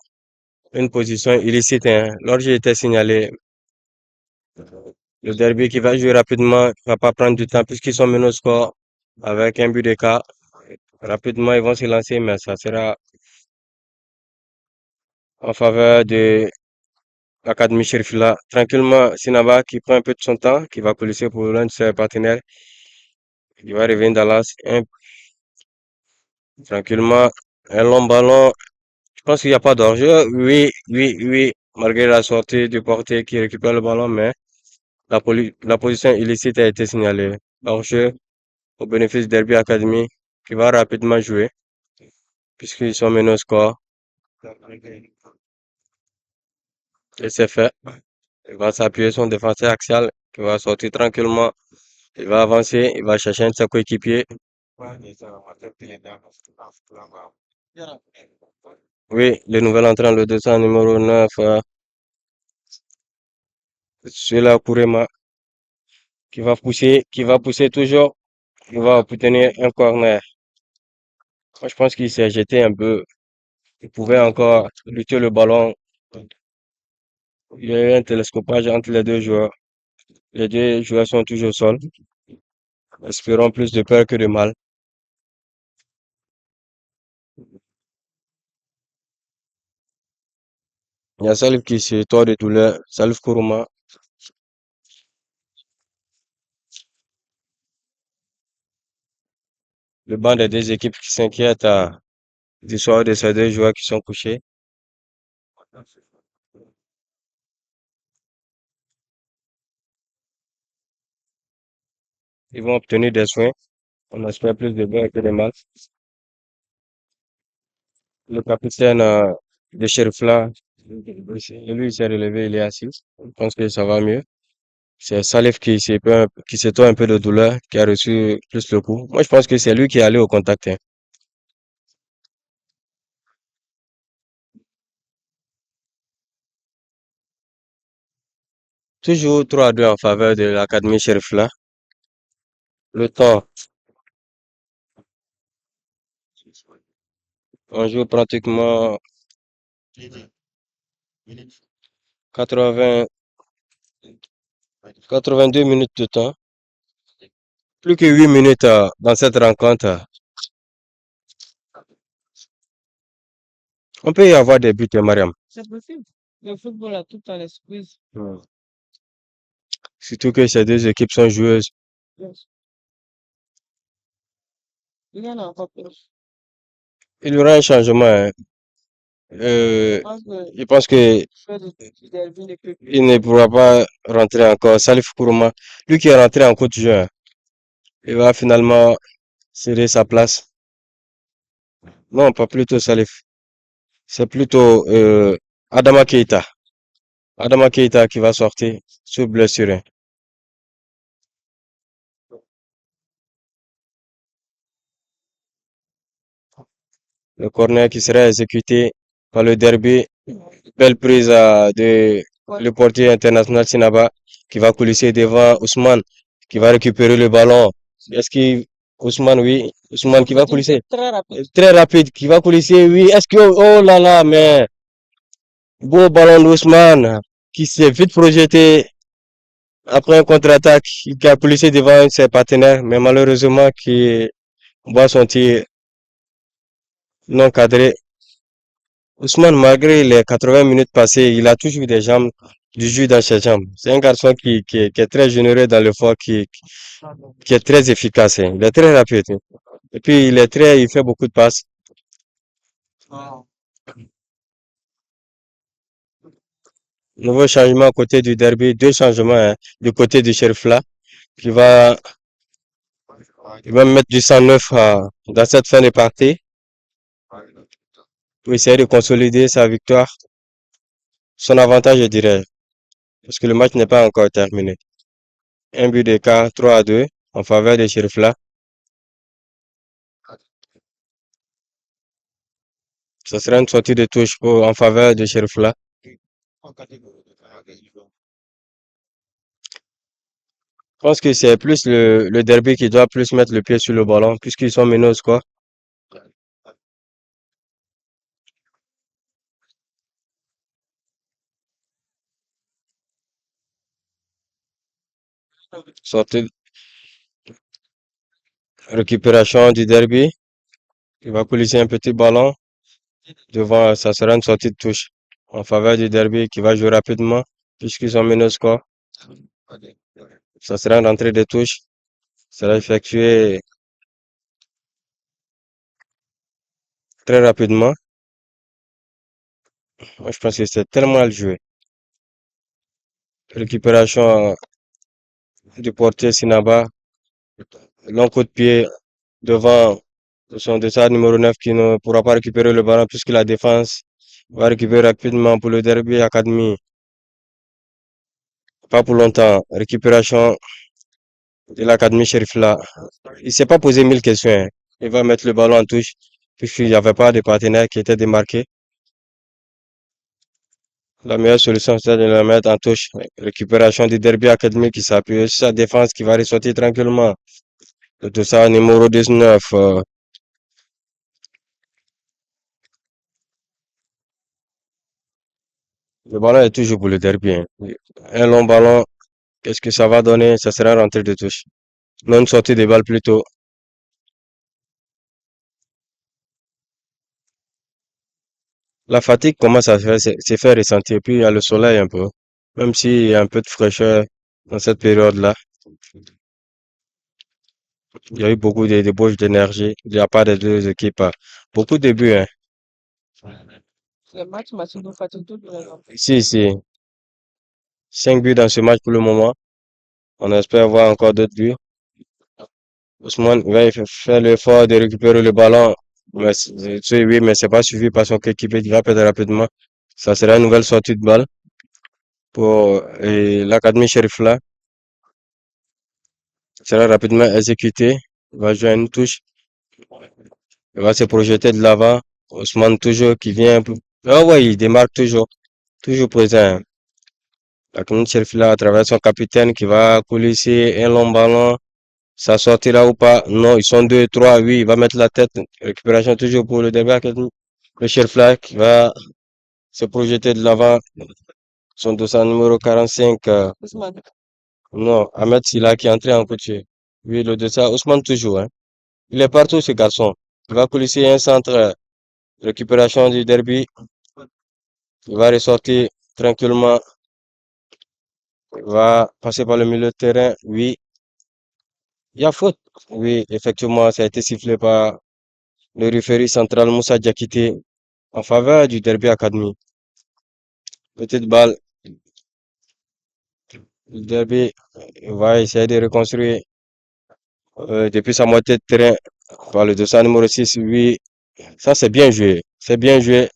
une position illicite, hein. L'orgie était signalé. Le derby qui va jouer rapidement. Il va pas prendre du temps puisqu'ils sont menés au score avec un but d'écart. Rapidement, ils vont se lancer, mais ça sera en faveur de l'Académie Cherfila. Tranquillement, Sinaba qui prend un peu de son temps, qui va coulisser pour l'un de ses partenaires. Il va revenir Dallas. Tranquillement, un long ballon. Je pense qu'il n'y a pas d'enjeu. Oui, oui, oui. Malgré la sortie du portier qui récupère le ballon, mais la position illicite a été signalée. Hors-jeu au bénéfice Derby Academy qui va rapidement jouer puisqu'ils sont menés au score. Et c'est fait. Il va s'appuyer sur son défenseur axial qui va sortir tranquillement. Il va avancer. Il va chercher un de ses coéquipiers. Oui, le nouvel entrant, le 200 numéro 9, celui-là, Kourema, qui va pousser toujours. Il va obtenir un corner. Moi, je pense qu'il s'est jeté un peu. Il pouvait encore lutter le ballon. Il y a eu un télescopage entre les deux joueurs. Les deux joueurs sont toujours au sol. Espérons plus de peur que de mal. Il y a Salif qui se tord de douleur. Salif Kourouma. Le banc des deux équipes qui s'inquiètent du sort de ces deux joueurs qui sont couchés. Ils vont obtenir des soins. On espère plus de bien que de mal. Le capitaine de Cherfla, lui, il s'est relevé, il est assis. Je pense que ça va mieux. C'est Salif qui s'est un peu de douleur, qui a reçu plus le coup. Moi, je pense que c'est lui qui est allé au contact, hein. Toujours 3-2 en faveur de l'Académie Cherfla. Le temps, on joue pratiquement 80, 82 minutes de temps. Plus que 8 minutes dans cette rencontre. On peut y avoir des buts, hein, Mariam. C'est possible. Le football a tout à l'excuse. Surtout que ces deux équipes sont joueuses. Yes. Il y en a encore plus. Il y aura un changement, hein. Je pense que Je pense que le choix du derby ne peut plus. il ne pourra pas rentrer encore. Salif Kourouma, lui qui est rentré en cours de jeu, hein, il va finalement céder sa place. Non, pas plutôt Salif. C'est plutôt Adama Keita. Adama Keita qui va sortir sur blessure, hein. Le corner qui sera exécuté par le derby. Belle prise de le portier international Sinaba qui va coulisser devant Ousmane qui va récupérer le ballon. Est-ce qu'il Ousmane, oui. Ousmane qui va coulisser. Très rapide. Très rapide, qui va coulisser, oui. Est-ce que, oh là là, mais, beau ballon d'Ousmane, qui s'est vite projeté après un contre-attaque, qui a coulissé devant ses partenaires, mais malheureusement, qui voit son tir non cadré. Ousmane, malgré les 80 minutes passées, il a toujours des jambes, du jus dans ses jambes. C'est un garçon qui est très généreux dans l'effort, qui est très efficace, hein. Il est très rapide, hein. Et puis, il fait beaucoup de passes. Nouveau changement à côté du derby, deux changements, hein, du côté du Sheriff là, qui va, il va mettre du 109 dans cette fin de partie pour essayer de consolider sa victoire, son avantage, je dirais, parce que le match n'est pas encore terminé. Un but d'écart, 3-2 en faveur des Sheriff là. Ce sera une sortie de touche en faveur de Sheriff là. Je pense que c'est plus le derby qui doit plus mettre le pied sur le ballon, puisqu'ils sont menés au score. Sortie, récupération du derby. Il va coulisser un petit ballon. Devant, ça sera une sortie de touche en faveur du derby qui va jouer rapidement, puisqu'ils sont menés au score. Ça sera une rentrée de touche. Ça sera effectué très rapidement. Moi, je pense que c'est tellement mal joué. Récupération du portier Sinaba. Long coup de pied devant son dossard numéro 9 qui ne pourra pas récupérer le ballon puisque la défense va récupérer rapidement pour le derby Academy. Pas pour longtemps. Récupération de l'Académie Sheriff là. Il s'est pas posé 1000 questions, hein. Il va mettre le ballon en touche puisqu'il n'y avait pas de partenaire qui était démarqué. La meilleure solution, c'est de le mettre en touche. Récupération du derby académique qui s'appuie sur sa défense qui va ressortir tranquillement. Tout ça, numéro 19. Le ballon est toujours pour le derby, hein. Un long ballon, qu'est-ce que ça va donner? Ça sera rentrée de touche. Non, une sortie de balle plutôt. La fatigue commence à se faire ressentir. Puis il y a le soleil un peu. Même s'il y a un peu de fraîcheur dans cette période-là. Il y a eu beaucoup de débauches d'énergie de la part des deux équipes, hein. Beaucoup de buts, hein. Le match m'a toujours fatigué toute la journée. Si, si. 5 buts dans ce match pour le moment. On espère voir encore d'autres buts. Ousmane va faire l'effort de récupérer le ballon. Mais, oui, mais c'est pas suivi par son équipe qui va perdre rapidement. Ça sera une nouvelle sortie de balle pour l'Académie Sheriff là. Sera rapidement exécuté. Il va jouer une touche. Il va se projeter de l'avant. Ousmane toujours qui vient. Ah ouais, il démarque toujours. Toujours présent. L'Académie Sheriff là à travers son capitaine qui va coulisser un long ballon. Ça sortira ou pas? Non, ils sont deux, trois, oui, il va mettre la tête. Récupération toujours pour le débat. Le chef là qui va se projeter de l'avant. Son dossard numéro 45. Ousmane. Non, Ahmed Silla qui est entré en couture. Oui, le dossard, Ousmane toujours, hein. Il est partout ce garçon. Il va coulisser un centre. Récupération du derby. Il va ressortir tranquillement. Il va passer par le milieu de terrain. Oui, il y a faute. Oui, effectivement, ça a été sifflé par le référé central Moussa Diakité en faveur du Derby Academy. Petite balle, le Derby va essayer de reconstruire depuis sa moitié de terrain par le dossard numéro 6. Oui, ça c'est bien joué. C'est bien joué.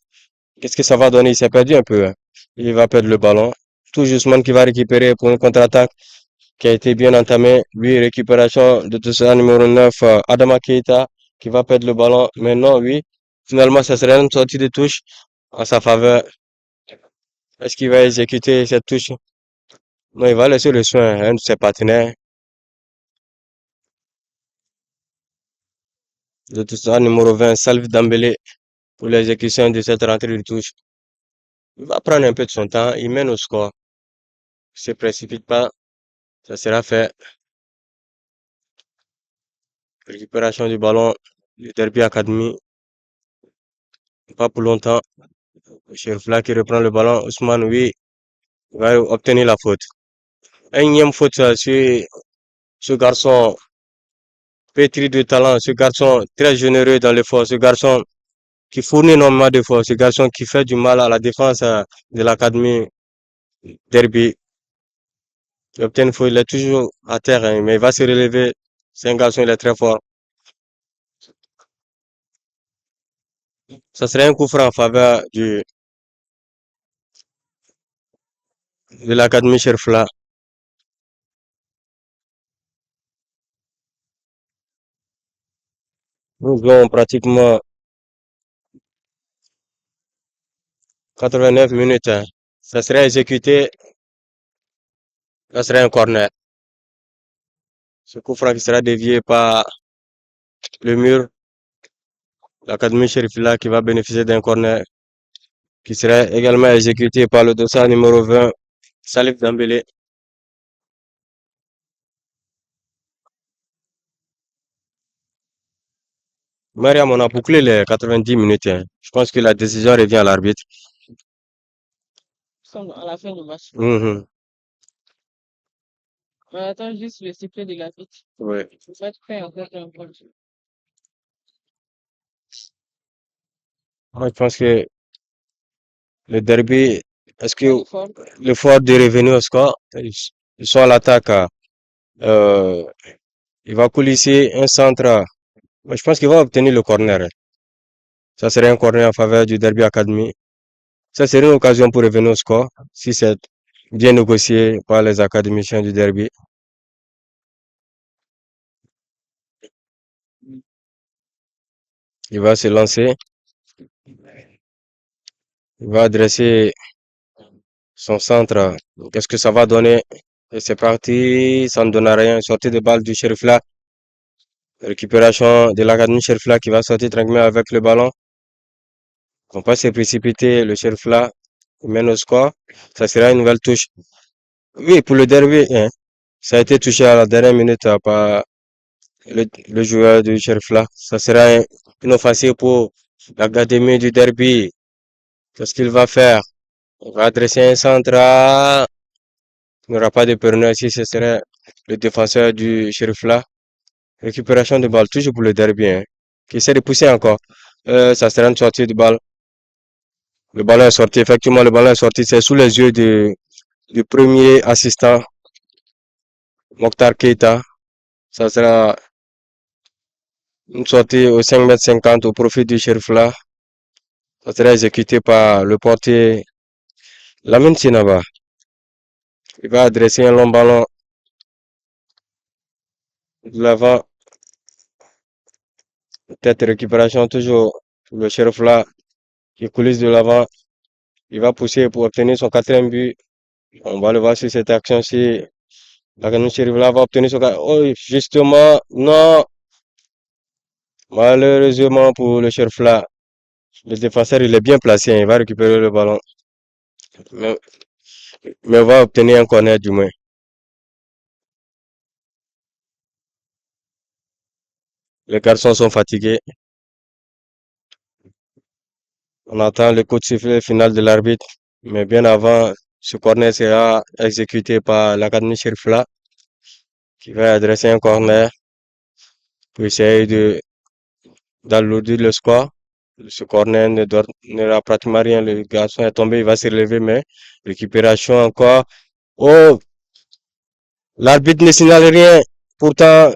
Qu'est-ce que ça va donner? Il s'est perdu un peu, hein. Il va perdre le ballon. Tout justement qui va récupérer pour une contre-attaque qui a été bien entamée. Oui, récupération de dossard numéro 9, Adama Keita qui va perdre le ballon. Mais non, oui. Finalement, ça serait une sortie de touche en sa faveur. Est-ce qu'il va exécuter cette touche? Non, il va laisser le soin à un de ses partenaires. Le dossard numéro 20, Salif Dembélé, pour l'exécution de cette rentrée de touche. Il va prendre un peu de son temps, il mène au score. Il se précipite pas, ça sera fait. Récupération du ballon, le Derby Academy, pas pour longtemps. Cherfla qui reprend le ballon, Ousmane, oui, il va obtenir la faute. Énième faute sur ce garçon pétri de talent, ce garçon très généreux dans l'effort, ce garçon qui fournit énormément d'efforts, ce garçon qui fait du mal à la défense de l'Académie Derby. Il obtient une faute, il est toujours à terre, hein, mais il va se relever. C'est un garçon, il est très fort. Ça serait un coup franc en faveur de l'Académie Cherfla. Nous jouons pratiquement 89 minutes. Hein. Ça serait exécuté, ça serait un corner. Ce coup franc qui sera dévié par le mur. L'Académie Cherfla qui va bénéficier d'un corner qui serait également exécuté par le dossard numéro 20, Salif Dembélé. Mariam, on a bouclé les 90 minutes. Hein. Je pense que la décision revient à l'arbitre. À la fin du match. Mhm. On attend juste le sifflet de l'arbitre. Oui. Le match fait encore un point. Moi, je pense que le derby, est-ce que L'effort. l'effort de revenir au score, ils sont à l'attaque. Euh, il va coulisser un centre. Moi, je pense qu'il va obtenir le corner. Hein. Ça serait un corner en faveur du Derby Academy. Ça serait une occasion pour revenir au score, si c'est bien négocié par les académiciens du Derby. Il va se lancer. Il va adresser son centre. Qu'est-ce que ça va donner? Et c'est parti. Ça ne donne rien. Sortie de balle du Sheriff là. Récupération de l'Académie Sheriff là qui va sortir tranquillement avec le ballon. On va pas se précipiter. Le Sheriff là mène au score. Ça sera une nouvelle touche. Oui, pour le derby, hein, ça a été touché à la dernière minute par le joueur du Sheriff là. Ça sera une offensive pour l'Académie du derby. Qu'est-ce qu'il va faire? Il va adresser un centre. Il n'y aura pas de preneur ici. Ce serait le défenseur du Sheriff là. Récupération de balle, toujours pour le derby, hein, qui essaie de pousser encore. Ça sera une sortie de balle. Le ballon est sorti, effectivement, le ballon est sorti. C'est sous les yeux du premier assistant, Mokhtar Keita. Ça sera une sortie au 5,50 m au profit du Sheriff là. Ça sera exécuté par le portier Lamine Sinaba. Il va adresser un long ballon de l'avant. Peut-être récupération toujours pour le Sheriff là, qui coulisse de l'avant. Il va pousser pour obtenir son 4e but. On va le voir sur cette action-ci. L'Académie Sheriff là va obtenir son... Oh, justement, non. Malheureusement pour le Sheriff là, le défenseur il est bien placé. Hein, il va récupérer le ballon. Mais, mais va obtenir un corner du moins. Les garçons sont fatigués. On attend le coup de sifflet final de l'arbitre. Mais bien avant, ce corner sera exécuté par l'Académie Sheriff là, qui va adresser un corner pour essayer d'alourdir le score. Ce corner n'aura pratiquement rien. Le garçon est tombé, il va se relever, mais récupération encore. Oh, l'arbitre ne signale rien. Pourtant,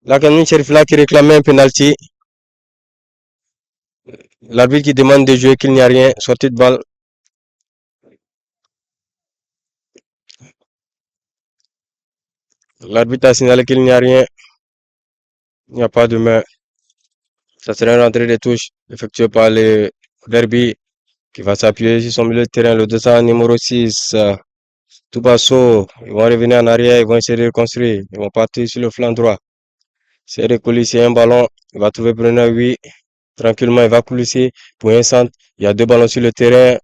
l'Académie Sheriff là qui réclamait un penalty. L'arbitre qui demande de jouer qu'il n'y a rien. Sortie de balle. L'arbitre a signalé qu'il n'y a rien. Il n'y a pas de main. Ça sera une rentrée de touche effectuée par le Derby qui va s'appuyer sur son milieu de terrain, le 200 numéro 6. Toubasso, ils vont revenir en arrière, ils vont essayer de reconstruire. Ils vont partir sur le flanc droit. C'est de coulisser un ballon Il va trouver preneur, oui. Tranquillement, il va coulisser pour un centre. Il y a deux ballons sur le terrain.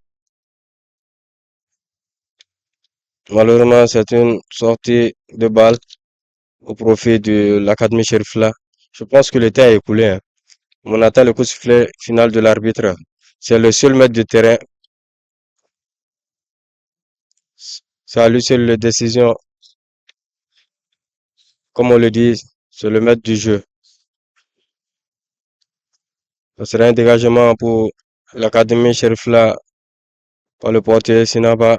Malheureusement, c'est une sortie de balle au profit de l'Académie Cherifla. Je pense que le temps est écoulé, hein. On attend le coup de sifflet final de l'arbitre. C'est le seul maître de terrain. C'est à lui seul la décision. Comme on le dit, c'est le maître du jeu. Ce sera un dégagement pour l'Académie Cherifla par le portier Sinaba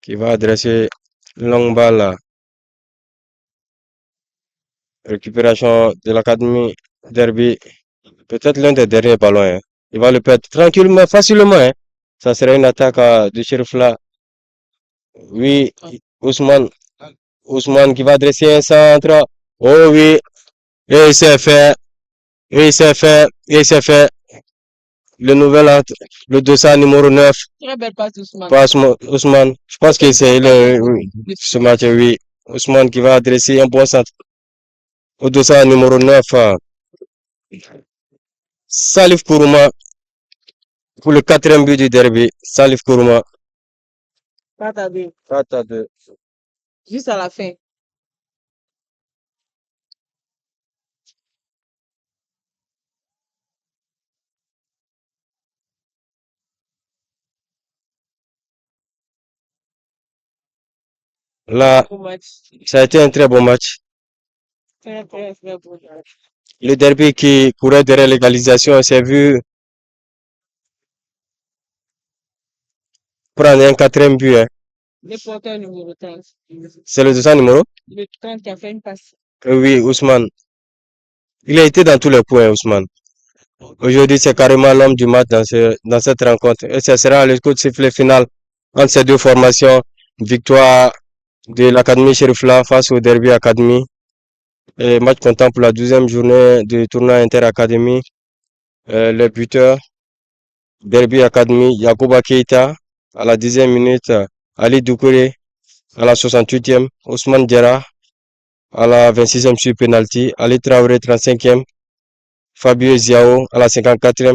qui va adresser une longue balle. Récupération de l'Académie Derby. Peut-être l'un des derniers ballons, hein. Il va le perdre tranquillement, facilement, hein. Ça serait une attaque de Cherifla. Oui, Ousmane. Ousmane qui va adresser un centre. Oh oui, et c'est fait. Et c'est fait. Et c'est fait. Le nouvel entre, le dossard numéro 9. Très belle passe, Ousmane. Passe Ousmane. Je pense que c'est oui, ce match, oui. Ousmane qui va adresser un bon centre. Au dossard numéro 9. Salif Kourouma. Pour le 4e but du derby. Salif Kourouma. 4-2. 4-2. Juste à la fin. Là, Bon match. ça a été un très bon match. Très bon match. Le derby qui courait derrière l'égalisation s'est vu prendre un 4e but, hein. Le porteur numéro 30. C'est le dossard numéro? Le 30 qui a fait une passe. Oui, Ousmane. Il a été dans tous les points, Ousmane. Aujourd'hui, c'est carrément l'homme du match dans cette rencontre. Et ce sera le coup de sifflet final entre ces deux formations. Victoire de l'Académie Cherifla face au Derby Academy. Et match comptant pour la 12e journée du tournoi Inter-Académie. Les buteurs, Derby Academy, Yacouba Keita à la 10e minute, Ali Doucouré à la 68e, Ousmane Diarra à la 26e sur penalty, Ali Traoré 35e, Fabio Ziao à la 54e.